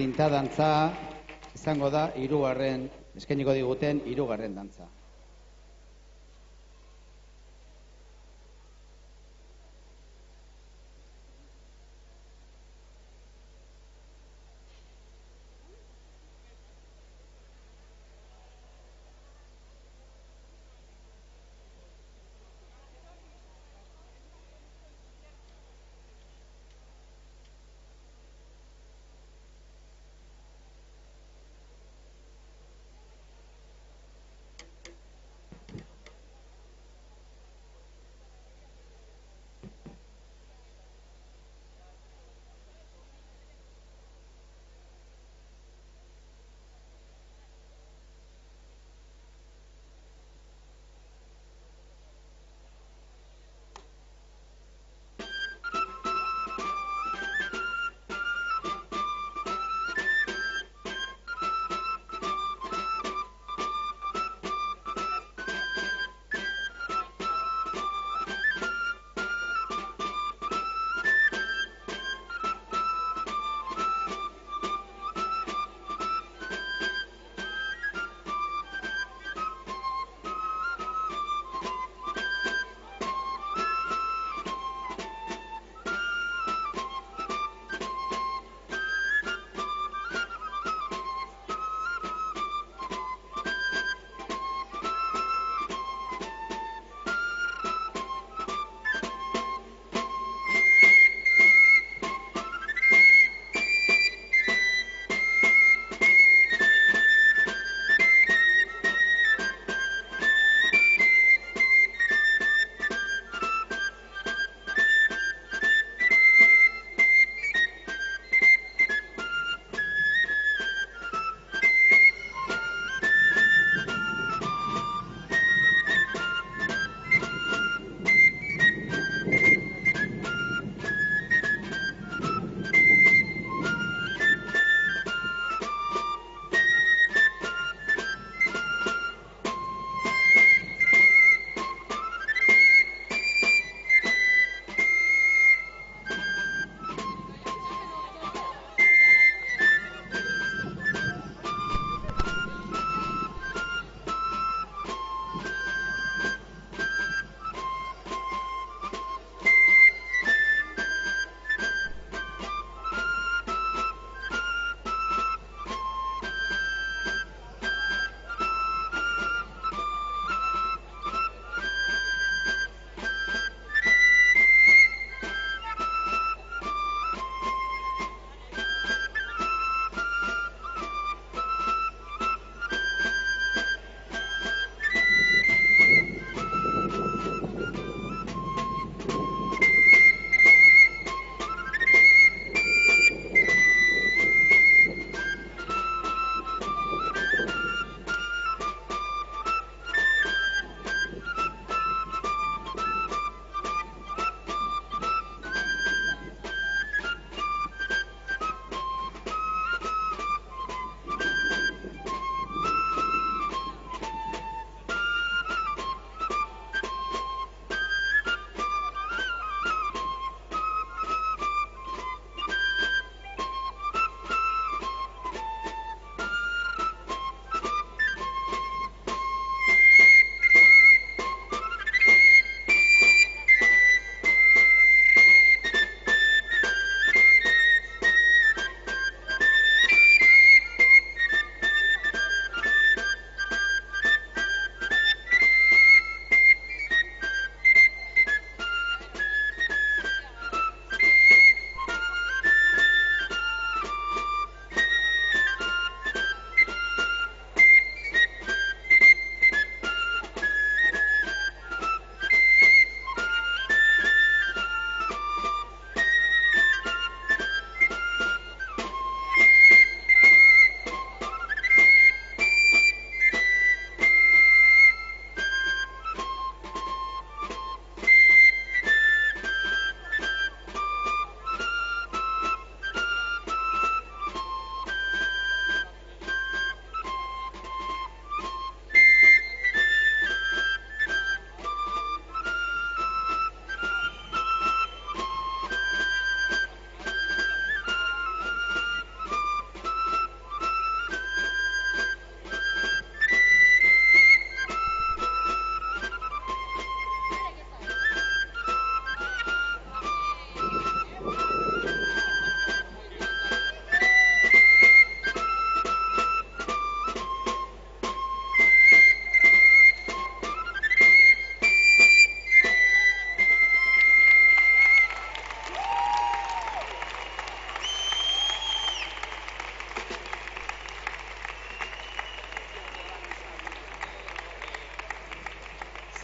Zinta dantza izango da eskainiko diguten hirugarren dantza.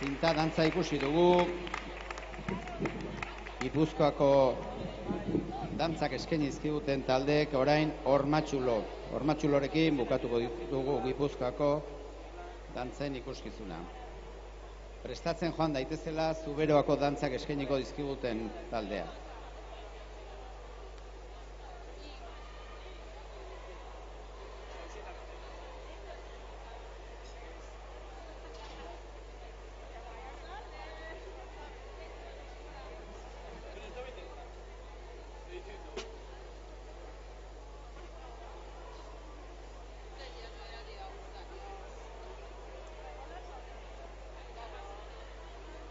Zinta dantza ikusi dugu, Gipuzkoako dantzak eskaini dizkiguten taldeek orain Ormatxulo. Ormatxulorekin bukatuko dugu Gipuzkoako dantzen ikuskizuna. Prestatzen joan daitezela Zuberoako dantzak eskainiko dizkiguten taldea.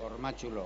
Ormatxulo.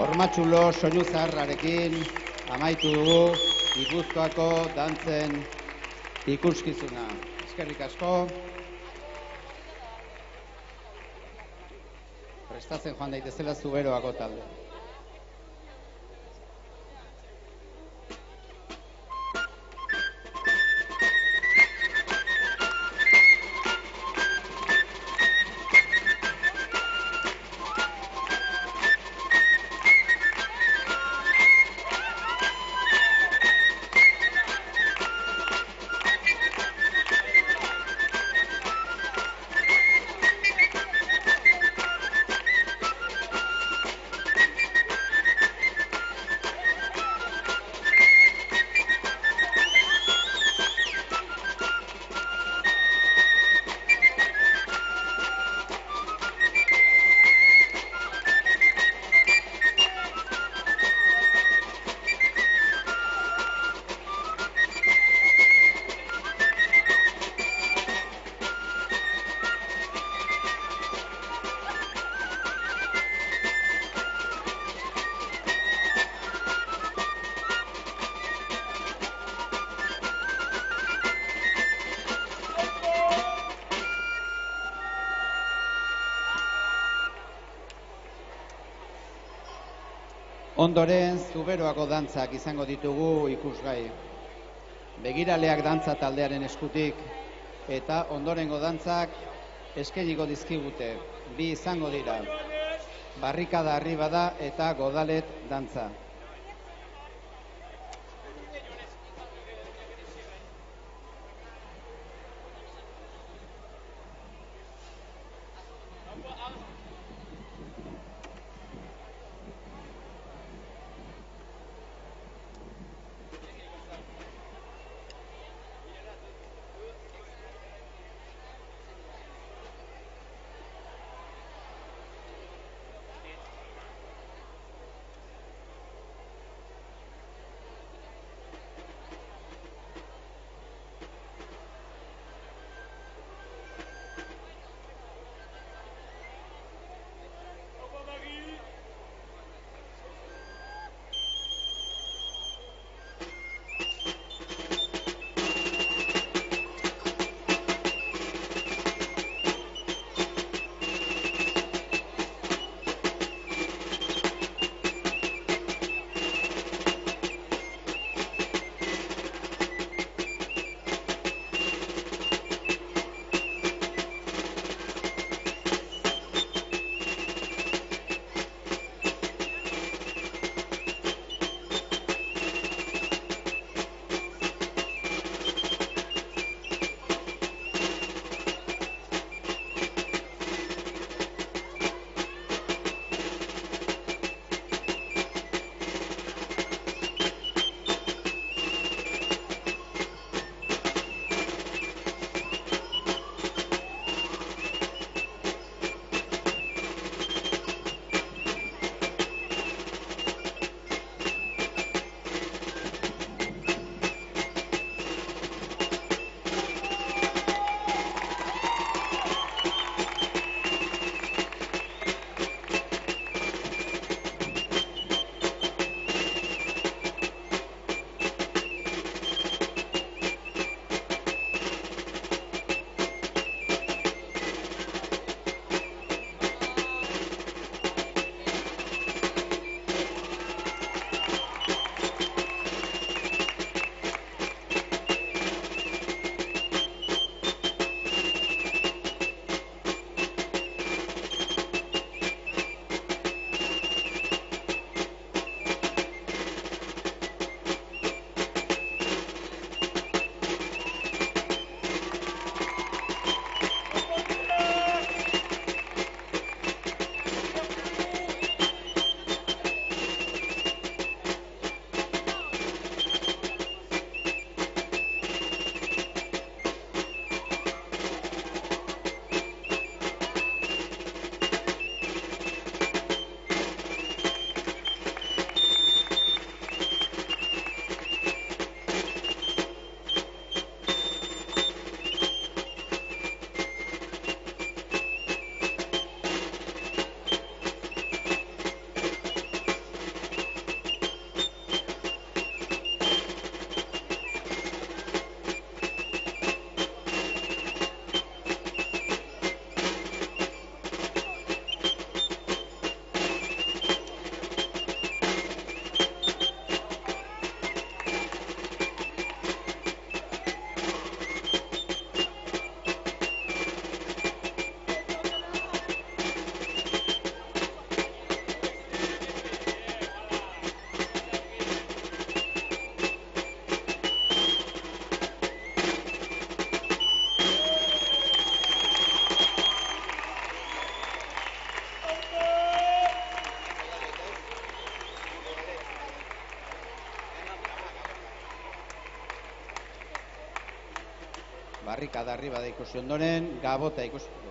Ormatxulo soinu zaharrarekin amaitu dugu Gipuzkoako dantzen ikuskizuna. Eskerrik asko. Prestatzen joan daitezela Zuberoako talde. Ondoren Zuberoako dantzak izango ditugu ikusgai. Begiraleak dantza taldearen eskutik eta ondorengo dantzak eskainiko dizkigute. Bi izango dira. Barrikada Arribada eta Godalet dantza. barrikada arriba da ikusi ondoren, gabota ikusi.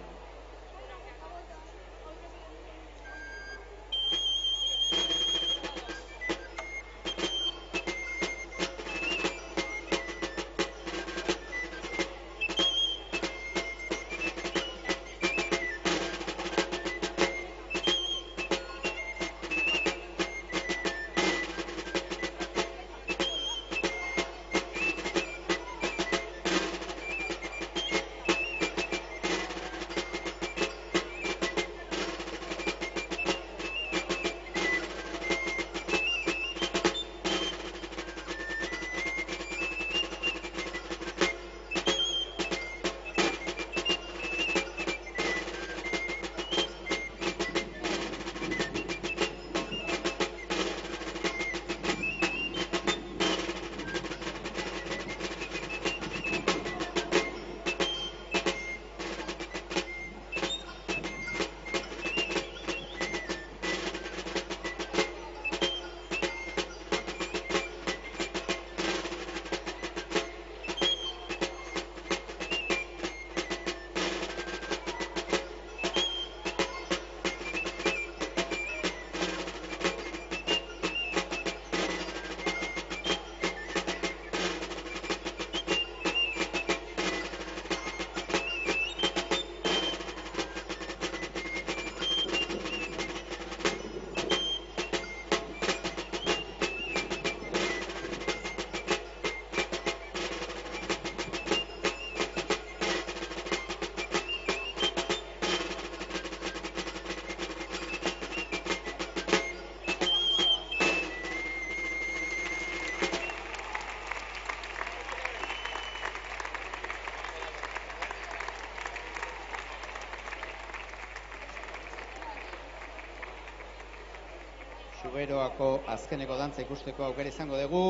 Zuberoako azkeneko dantza ikusteko aukera izango dugu,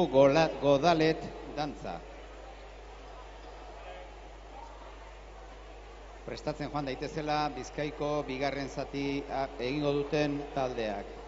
godalet dantza. Prestatzen joan daitezela Bizkaiko bigarren zati egingo duten taldeak.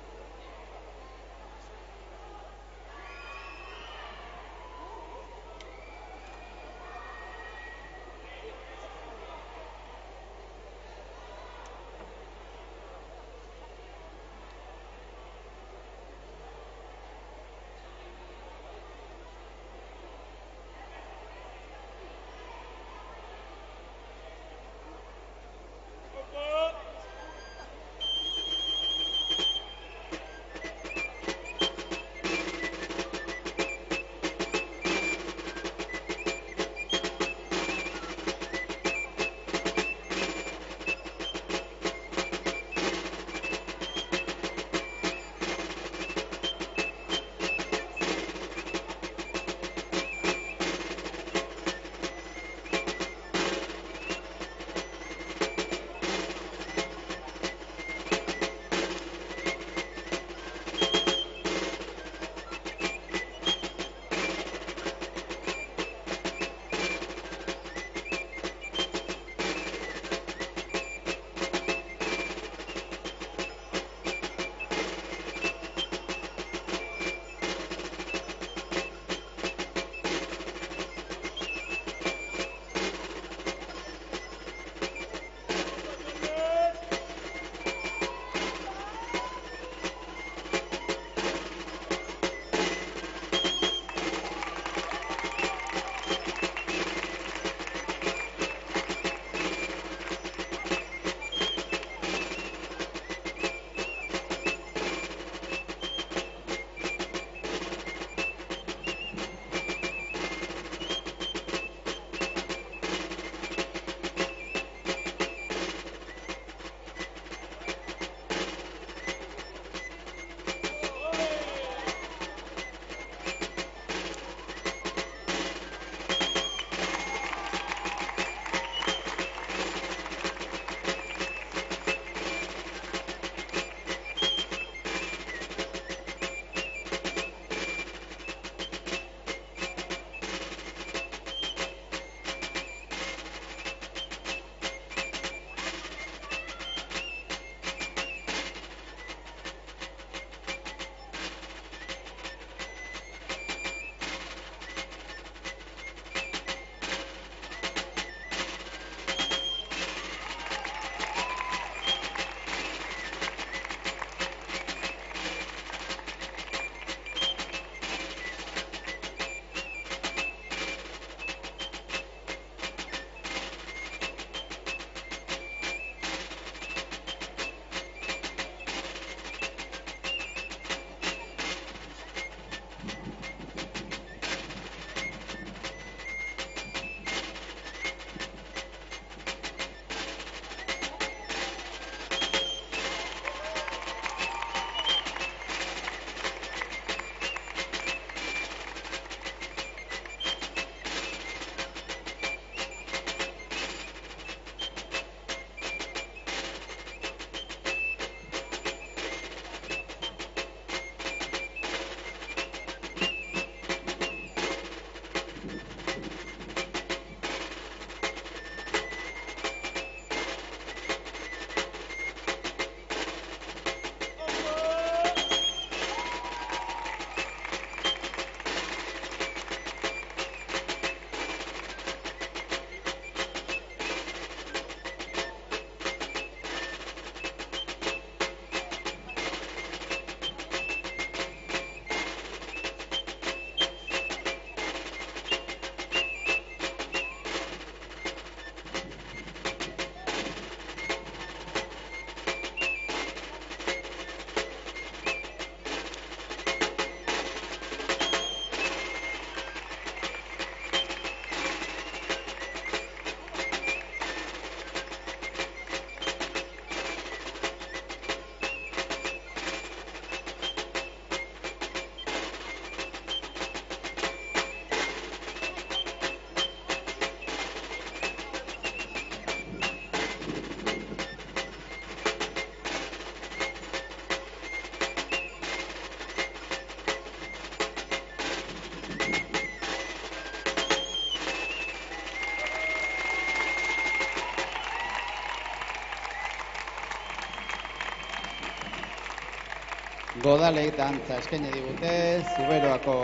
Godalek dantza eskaini digute, Zuberoako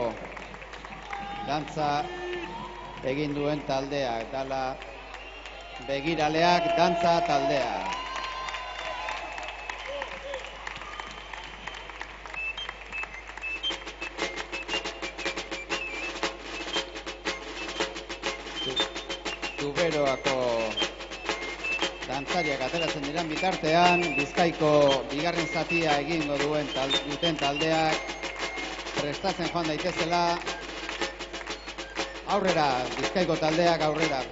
dantza egin duen taldeak, dala Begiraleak dantza taldea. Zuberoako dantzariak ateratzen dira bitartean, Bizkaiko bigarren zatia egingo duten taldeak prestatzen joan daitezela. Aurrera, Bizkaiko taldeak aurrera.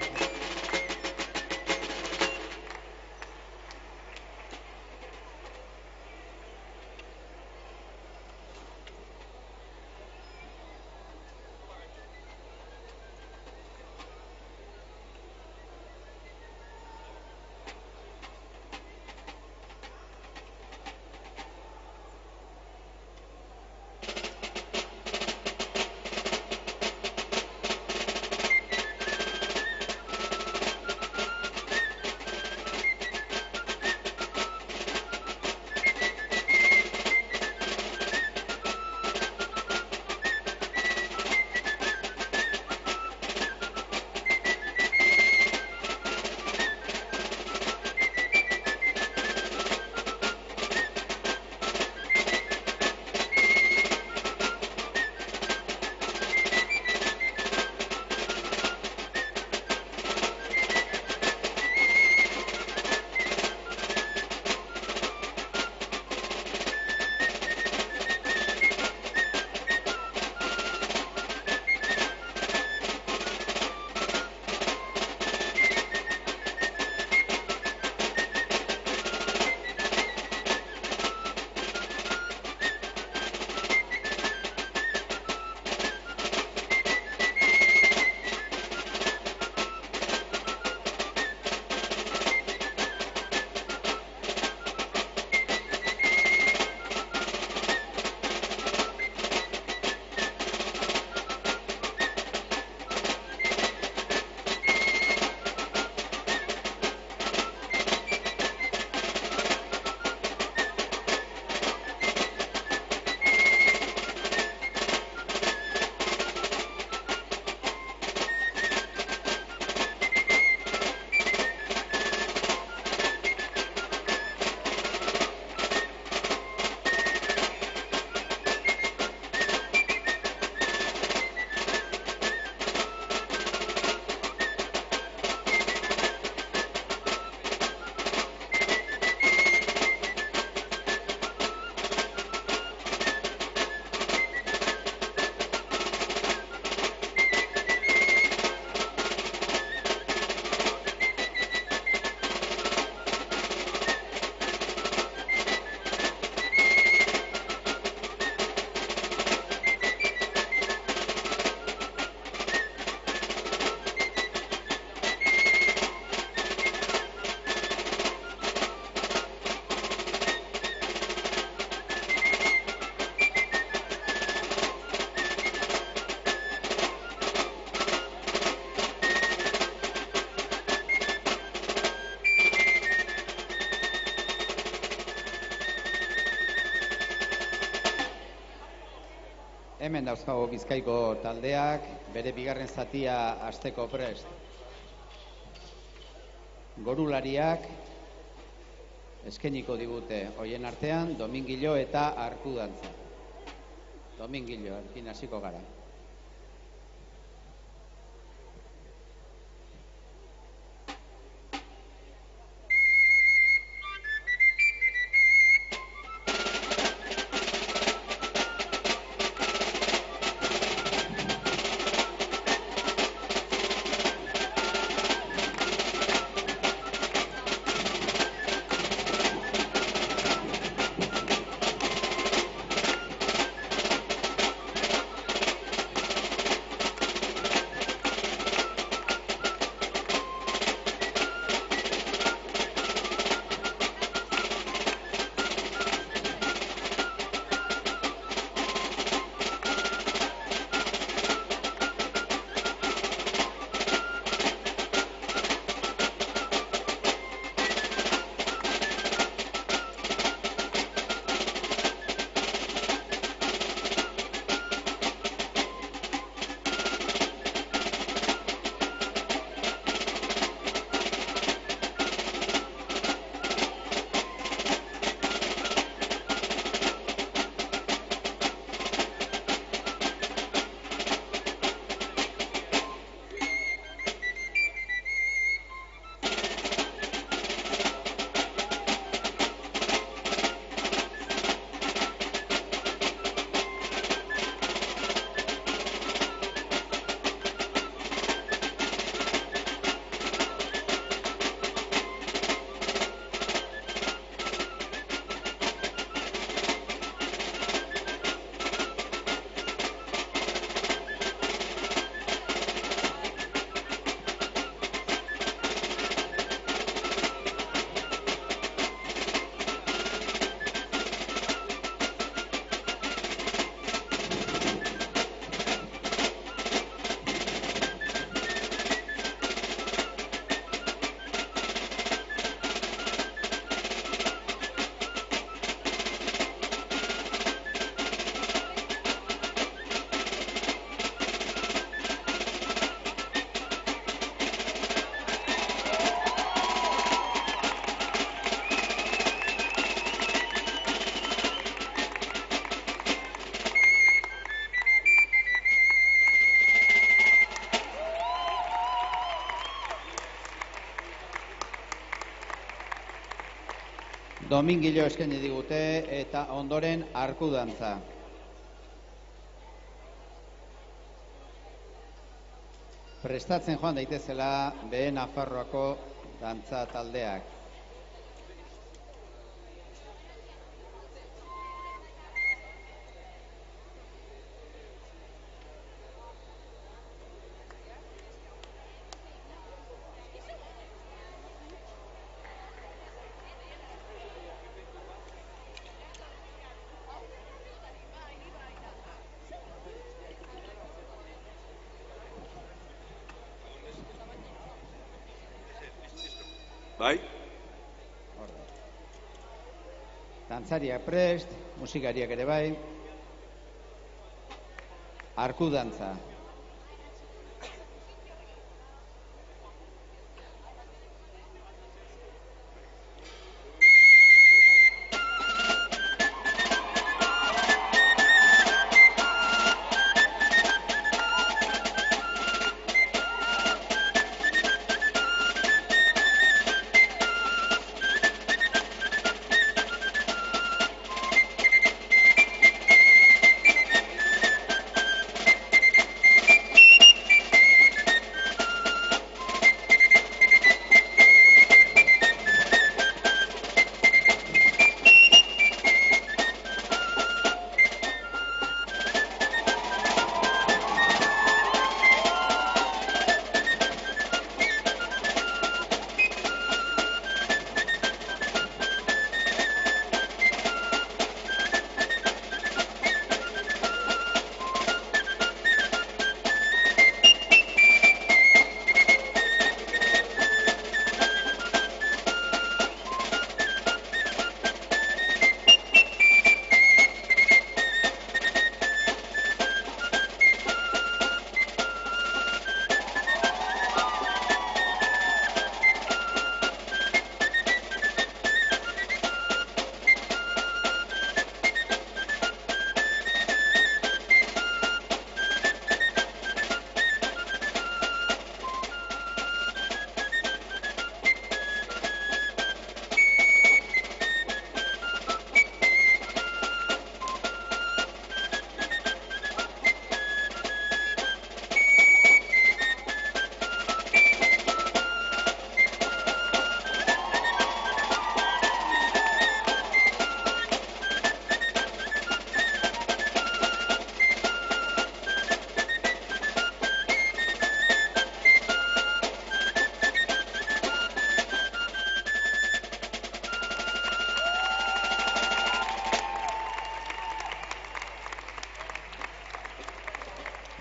Hemen dauzkago Bizkaiko taldeak, bere bigarren zatia hasteko prest. Gorulariak eskainiko digute hoien artean Domingilo eta Arkudantza. Domingilo, arkin hasiko gara. Domingilo eskaini digute eta ondoren arku dantza. Prestatzen joan daitezela Behe Nafarroako dantza taldeak. Bai? Dantzariak prest, musikariak ere bai. Arku dantza.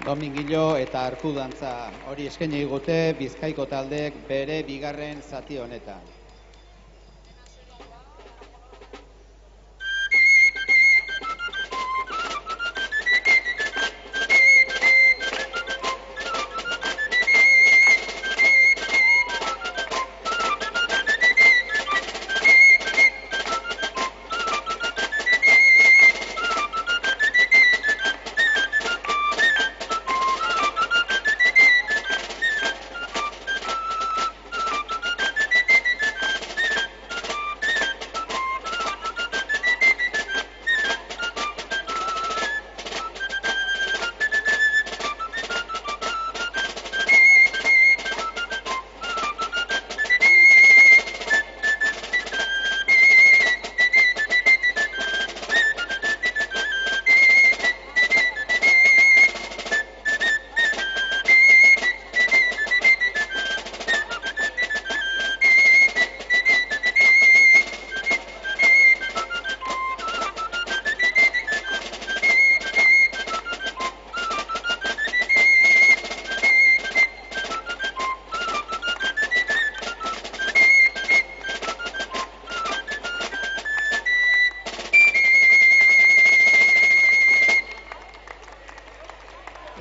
Domingilo eta arku dantza hori eskaini digute Bizkaiko taldeek bere bigarren zati honetan.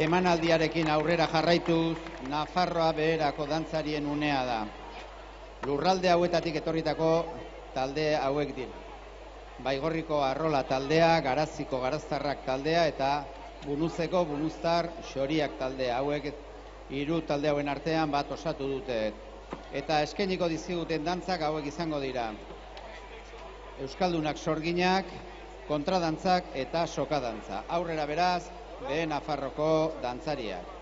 Emanaldiarekin aurrera jarraituz, Nafarroa beherako dantzarien unea da. Lurralde hauetatik etorritako talde hauek dira. Baigorriko Arrola taldea, Garaziko Garaztarrak taldea eta Bunuzeko Bunuztar Xoriak taldea. Hauek hiru talde hauen artean bat osatu dute. Eta eskainiko dizkiguten dantzak hauek izango dira. Euskaldunak sorginak, kontradantzak eta sokadantza. Aurrera beraz, Behe Nafarroko dantzariak.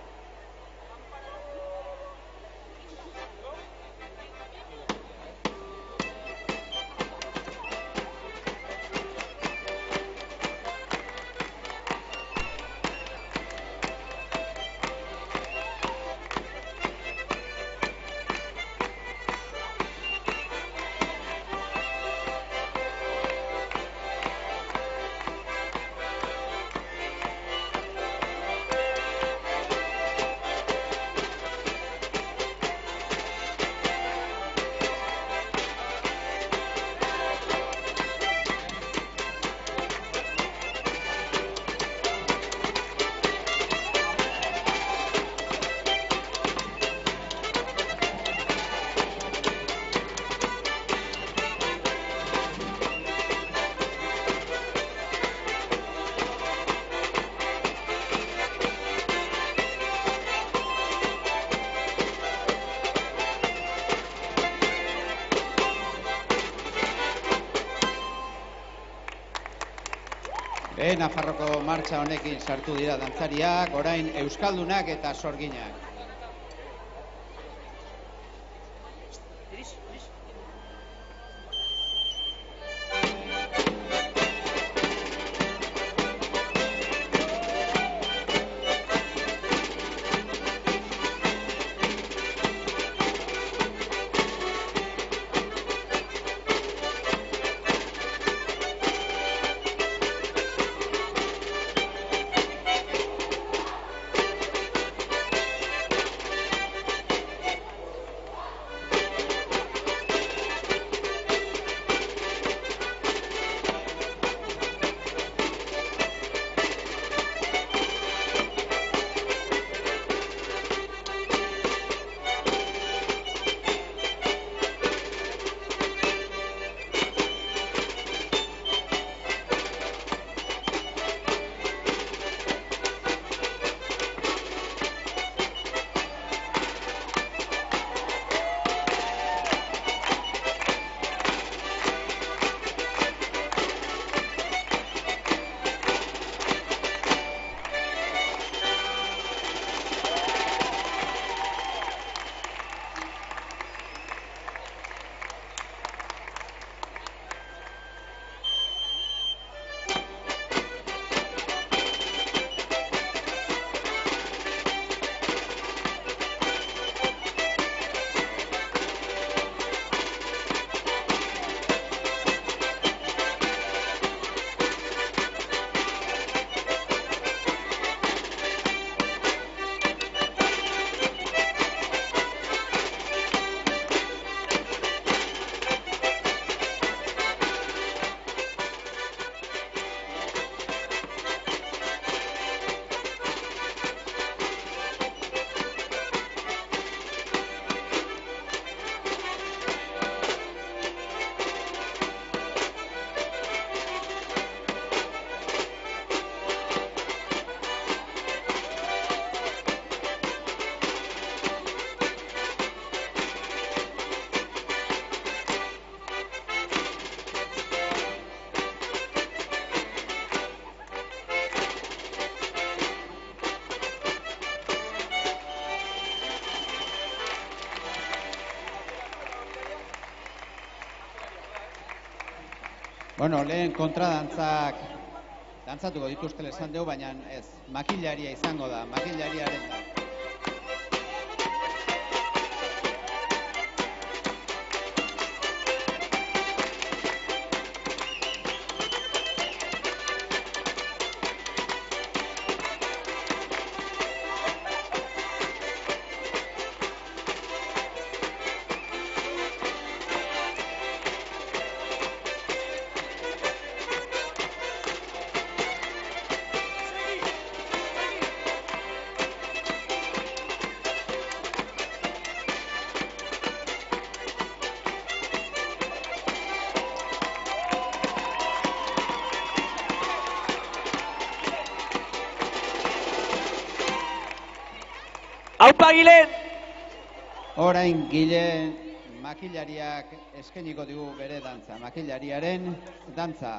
Behe Nafarroko martxa honekin sartu dira dantzariak, orain Euskaldunak eta sorginak. Bueno, lehen kontradantzak dantzatuko dituztela esan dugu, baina ez, makilaria izango da, makilariaren da. Aupa Gilen! Orain Gilen makilariak eskeniko digu bere dantza. Makilariaren dantza.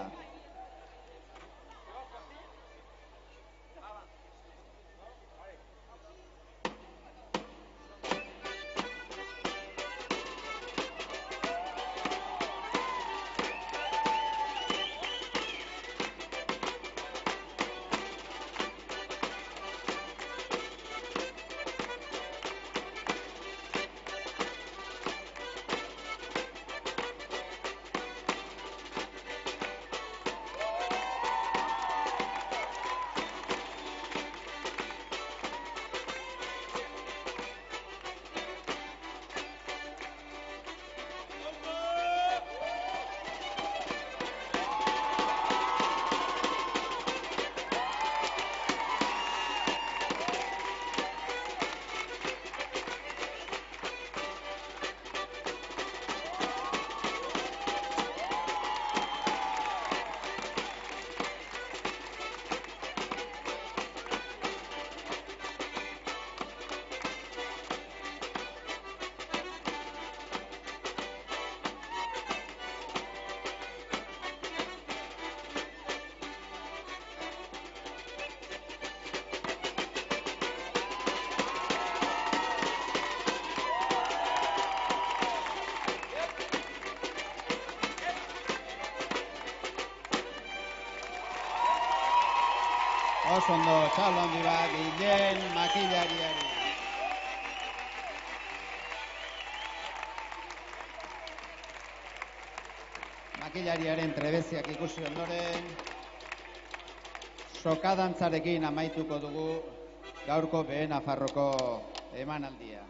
Oso ondo, txalo handi bat, Guillen makilariari. Makilariaren trebeziak ikusi ondoren, sokadantzarekin amaituko dugu gaurko Behe Nafarroko emanaldia.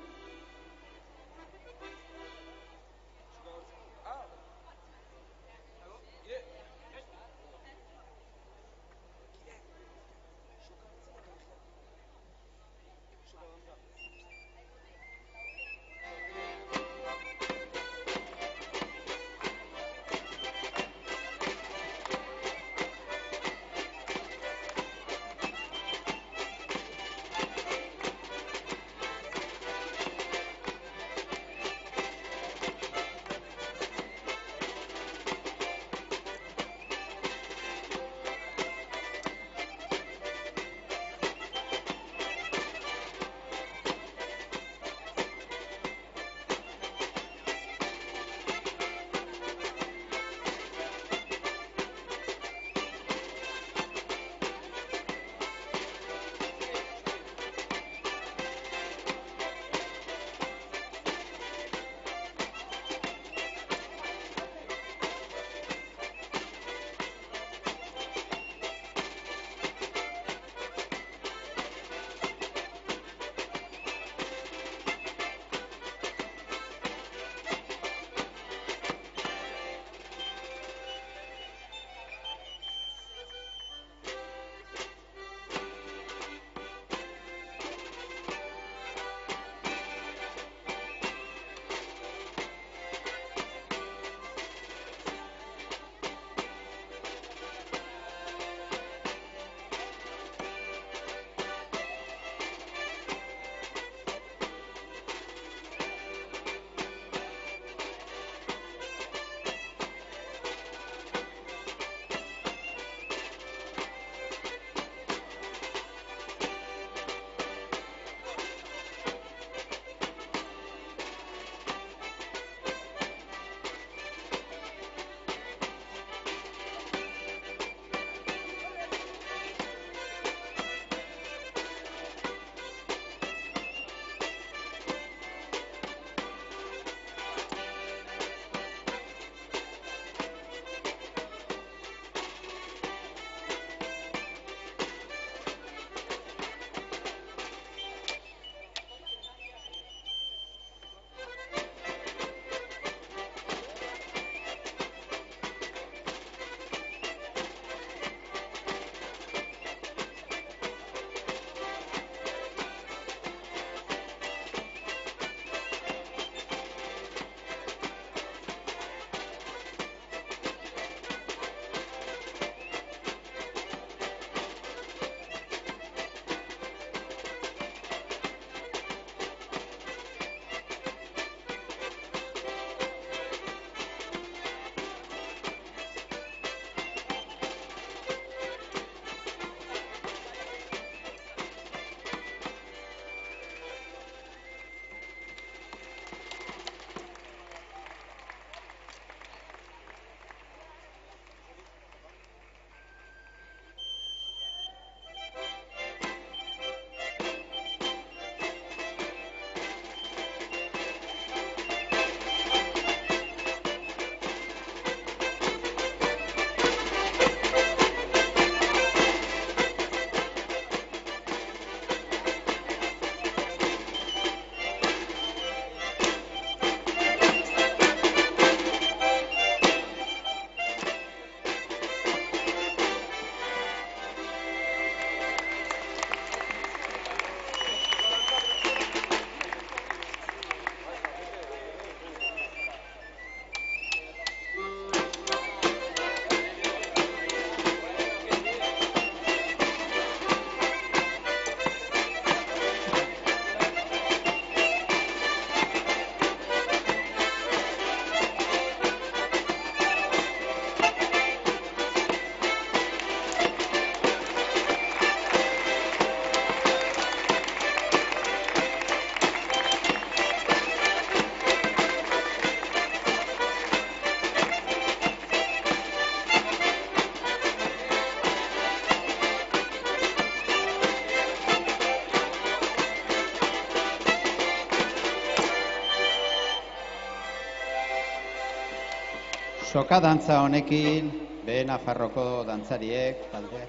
Soka dantza honekin, Behe Nafarroko dantzariek, talde,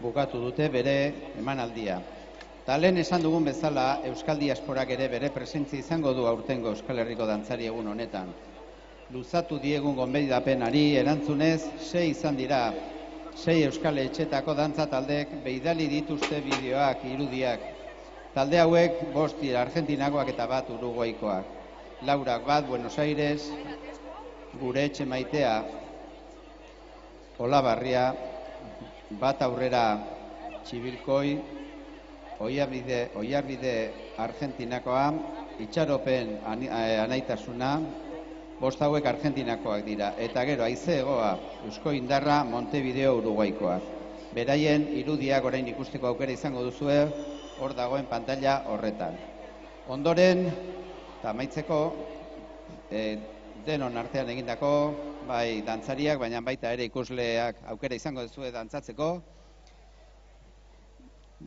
bukatu dute bere emanaldia. Ta lehen esan dugun bezala, Euskal Diasporak ere bere presentzia izango du aurtengo Euskal Herriko dantzari egun honetan. Luzatu diegun gonbidapenari erantzunez, 6 izan dira. 6 Euskal Etxetako dantza taldeek beidali dituzte bideoak, irudiak. Talde hauek 5 dira Argentinakoak eta 1 Uruguaikoak. Laurak 1 Buenos Aires, Gure Etxe Maitea, Olabarria, 1 Aurrera Txibilkoi, Oiarbide Argentinakoa, Itxaropen Anaitasuna, 5 hauek Argentinakoak dira. Eta gero, Haize Hegoa, Eusko Indarra, Montevideo Uruguaikoa. Beraien irudiak orain ikusteko aukera izango duzue, hor dagoen pantalla horretan. Ondoren, eta amaitzeko, denon artean egindako, bai dantzariak, baina baita ere ikusleak aukera izango duzue dantzatzeko.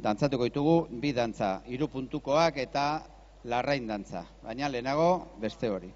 Dantzatuko ditugu 2 dantza, 3 puntukoak eta larrain dantza. Baina lehenago beste hori.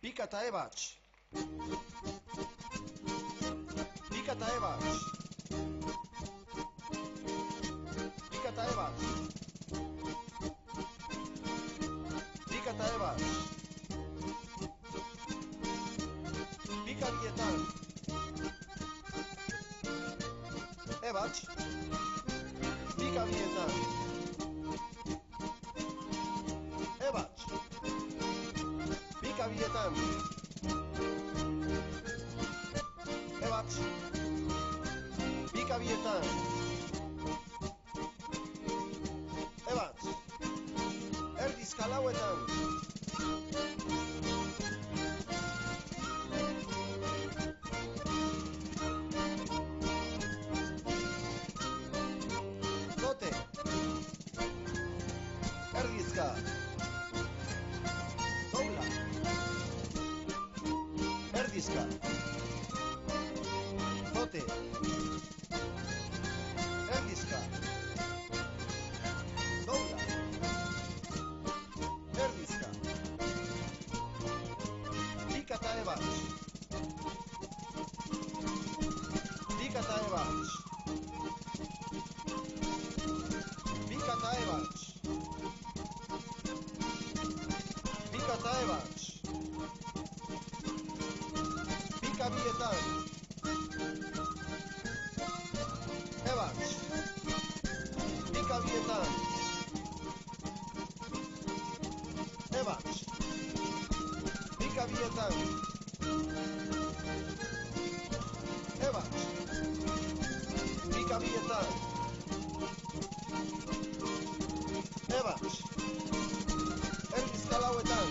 Pika eta ebats. Pika eta ebats. Pika eta ebats. Pika eta ebats. Pika bietan. Ebats. Pika bietan. Ebats. Pika bietan. Ebats. Pika bietan. Ebats. Erdiz kalauetan. Dote. Erdizka. erdizka. Zote. Erdizka. Dobla. Erdizka. Bikata ebats. Bikata ebats. Bikata ebats. Bikata ebats. Bikabietan. Ebats. Bikabietan. Ebats. Bikabietan. Ebats. Bikabietan. Ebats. Erdizka lauetan.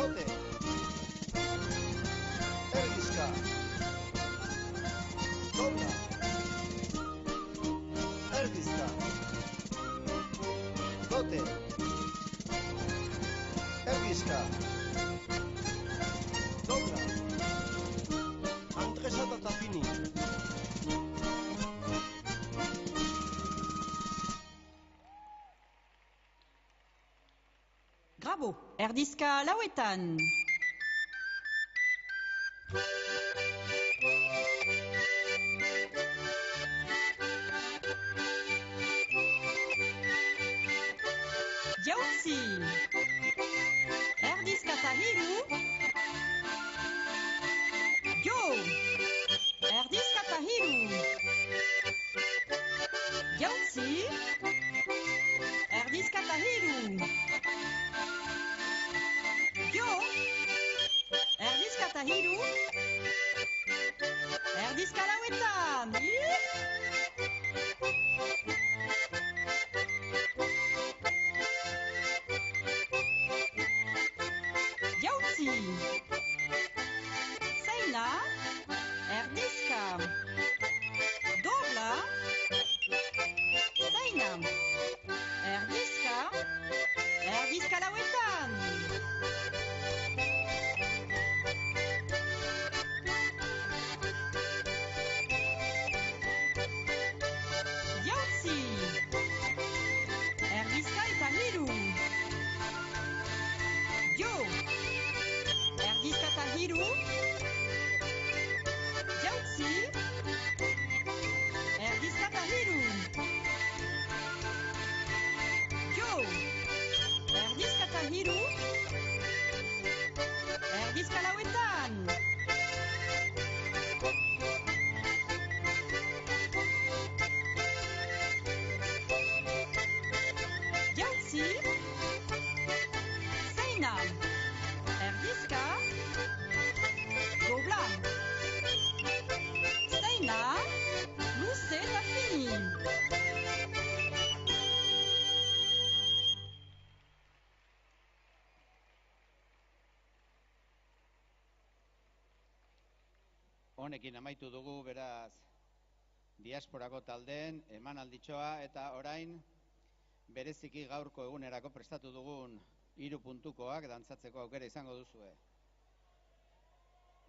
Zote. Erdizka. Dobla. Erdizka. Zote. Erdizka. Dobla. Andresata Tapini. Grabo, erdizka lauetan. Jautzi, erdizka eta hiru. Jo, erdizka eta hiru. Jautzi, erdizka eta hiru. Jo, erdizka eta hiru. Erdizka lauetan. Jautzi. Zeina, erdizka. Dobla. Zeina, erdizka. Erdizka lauetan. Jautzi. Erdizka eta hiru. Jo. Erdizka eta hiru. Jautzi. Erdizka eta hiru. Jo. Erdizka eta hiru. Erdizka lauetan. Jautzi. Zeina. Erdizka. Dobla. Zeina. Luze eta fini. Honekin amaitu dugu, beraz, diasporako taldeen emanalditxoa eta orain bereziki gaurko egunerako prestatu dugun 3 puntukoak dantzatzeko aukera izango duzue.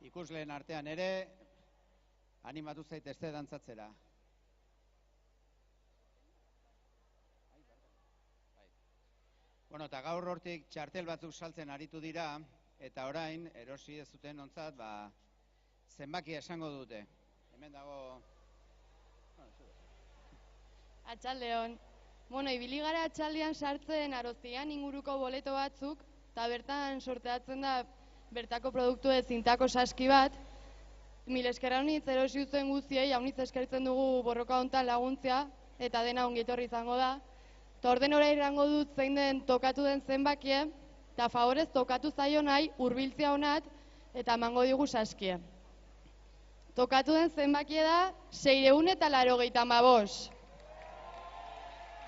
Ikusleen artean ere, animatu zaitezte dantzatzera. Bueno, eta gaur hortik txartel batzuk saltzen aritu dira, eta orain, erosi ez zuten ontzat, zenbakia esango dute. Hemen dago... Atxaldeon. Bueno, ibili gara atxaldean sartzen Aroztian inguruko boleto batzuk, eta bertan sorteatzen da bertako produktu zintako saski bat. Mil esker haunitz erosi duten guztiei, haunitz eskertzen dugu borroka hontan laguntzea, eta dena ongitorri izango da. Eta orden ora irrango dut zein den tokatu den zenbakie, eta favorez tokatu zaio nahi hurbiltzea honat, eta emango digu saskie. Tokatu den zenbakie da 685.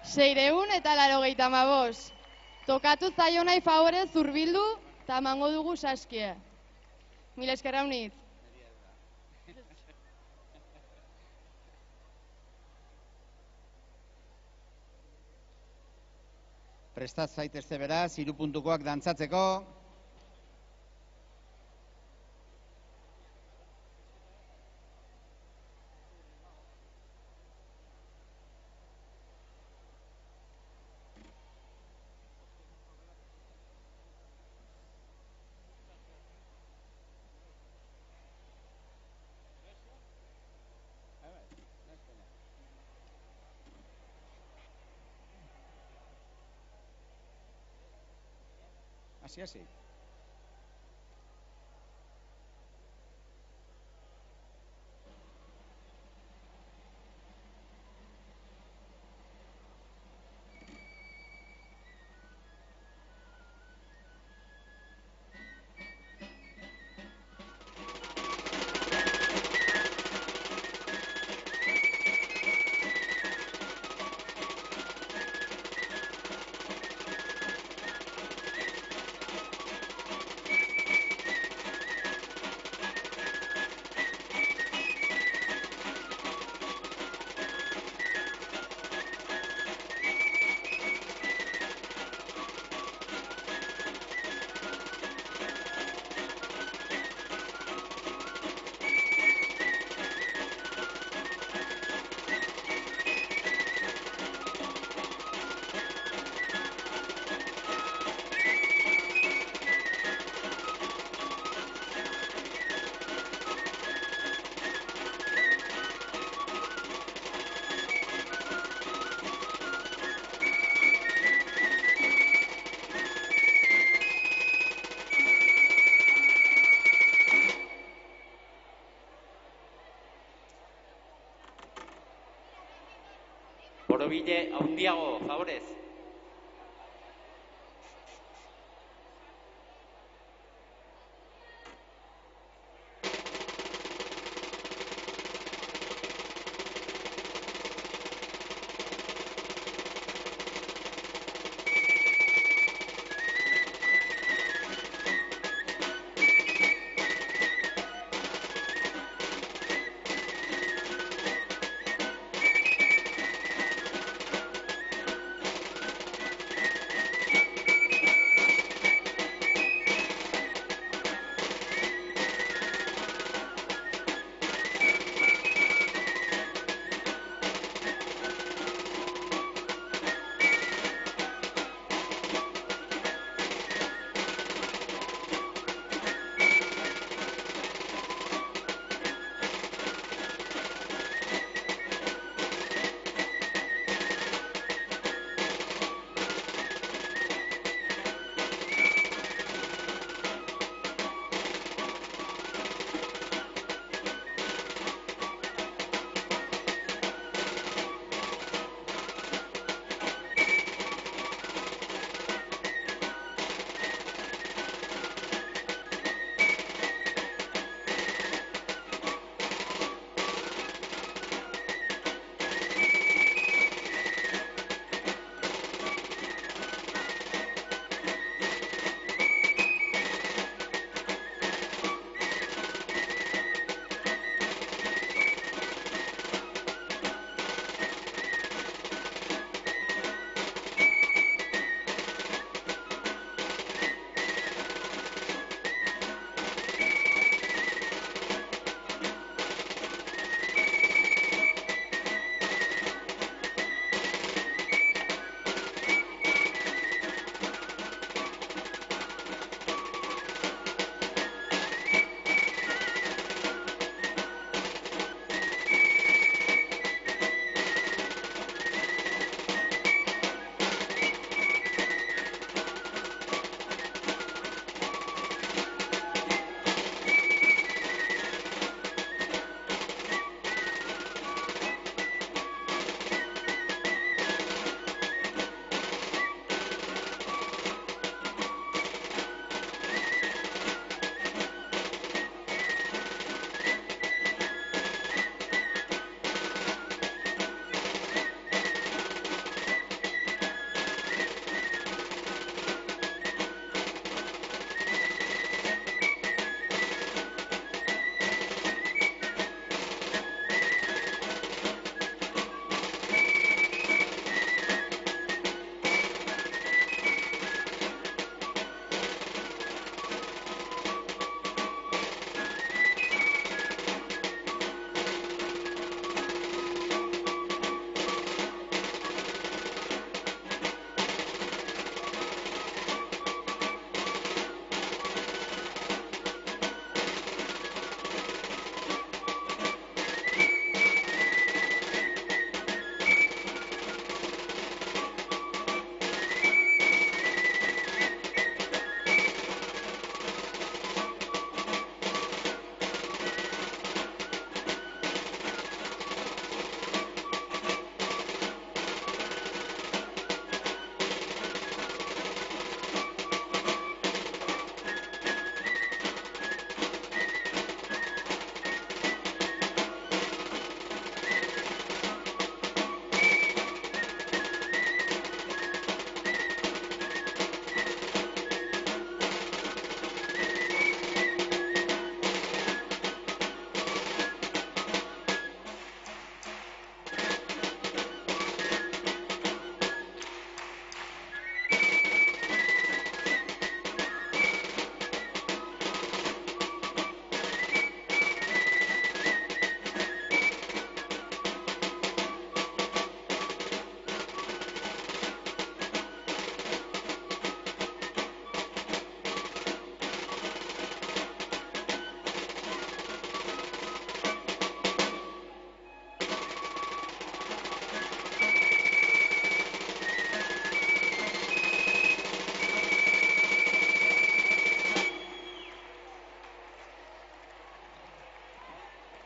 685. Tokatu zaio nahi favorez hurbildu eta emango dugu saskie. Mil esker haunitz. prestat zaitezte beraz, 3 puntukoak dantzatzeko. Hasi. Borobile handiago, favorez.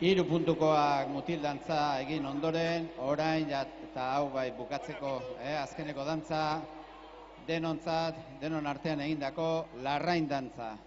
3 puntukoak mutil dantza egin ondoren, orain eta hau bai bukatzeko azkeneko dantza, denontzat, denon artean egindako larrain dantza.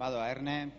Badoa, Erne.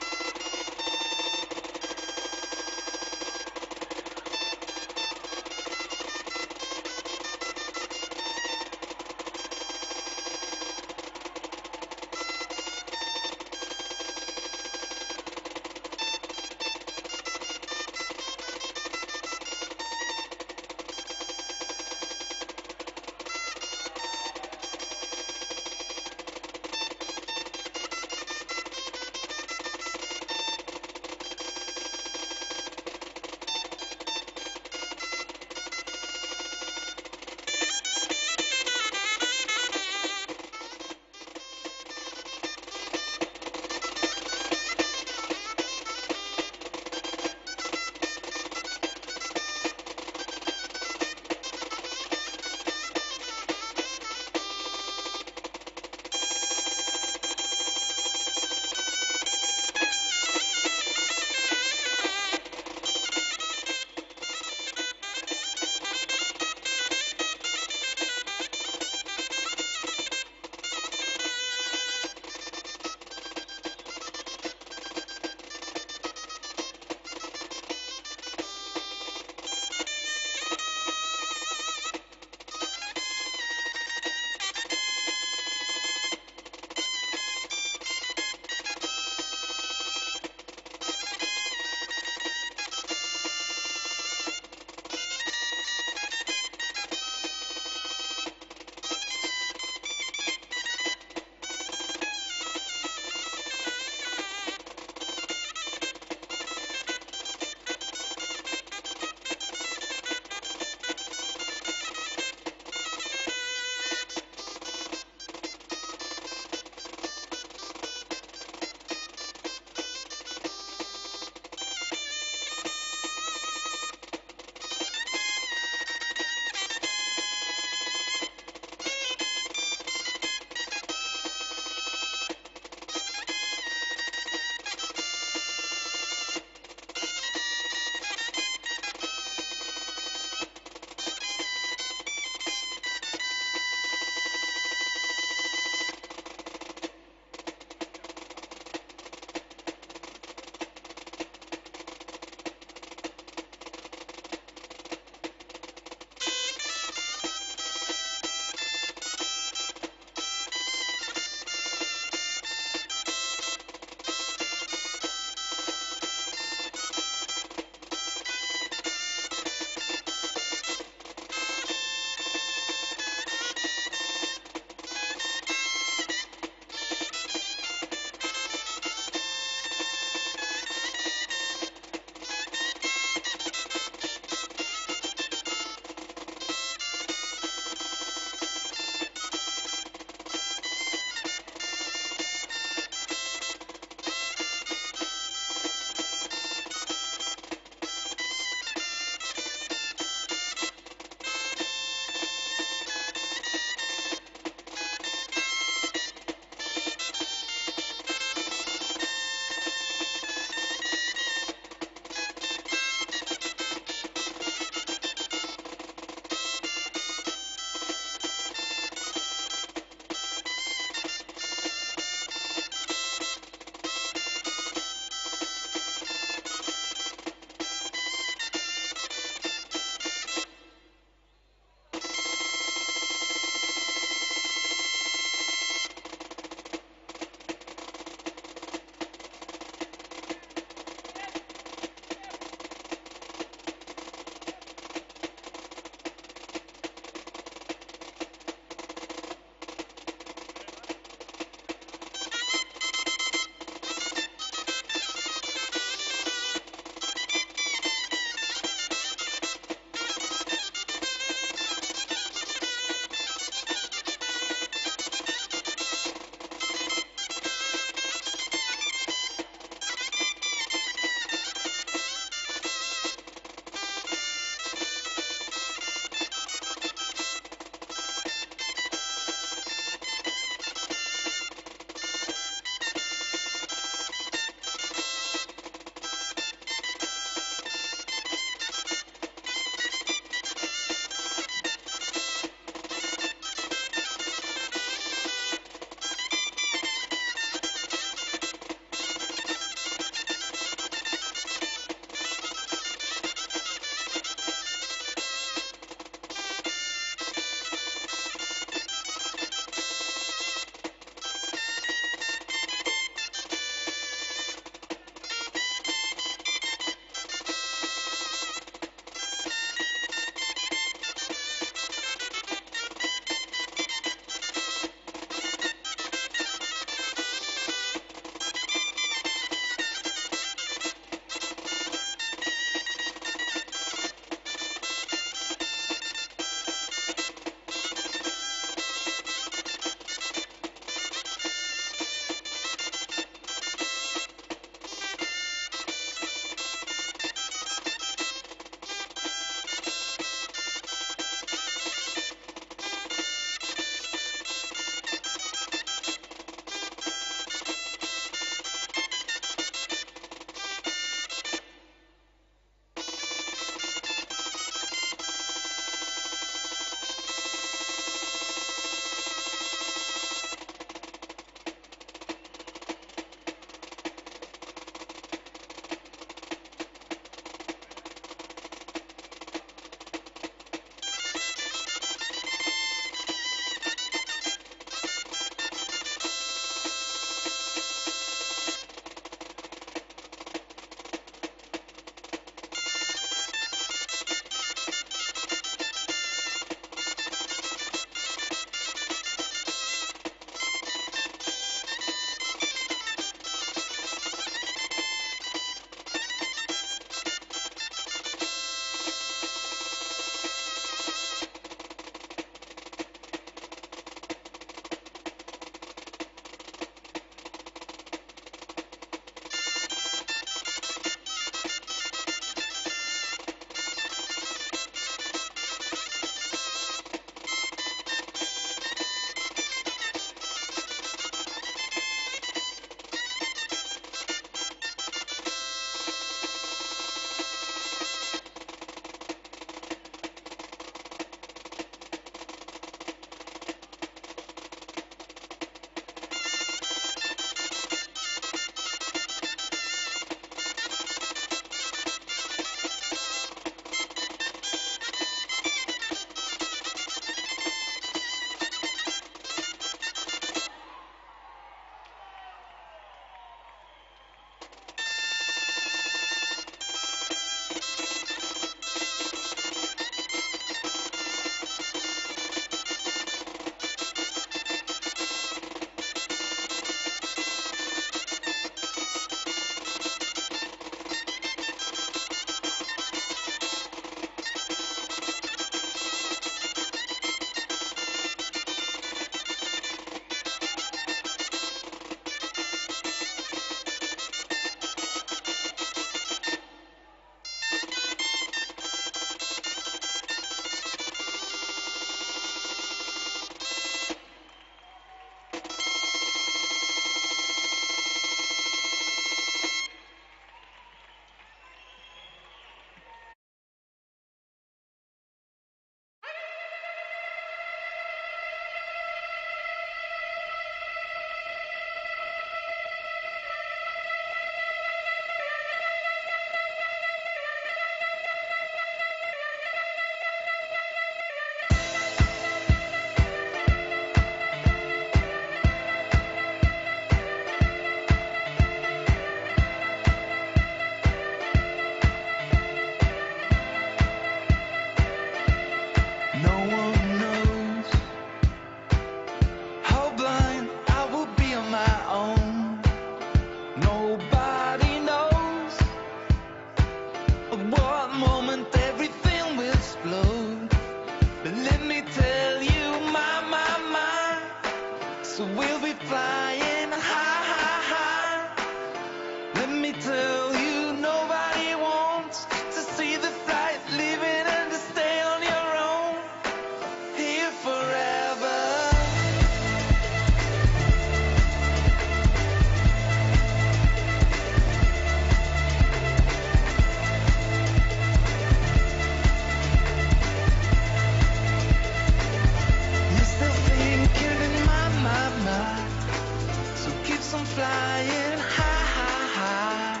flying high.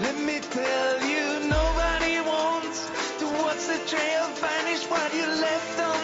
Let me tell you, nobody wants to watch the trail vanish while you left on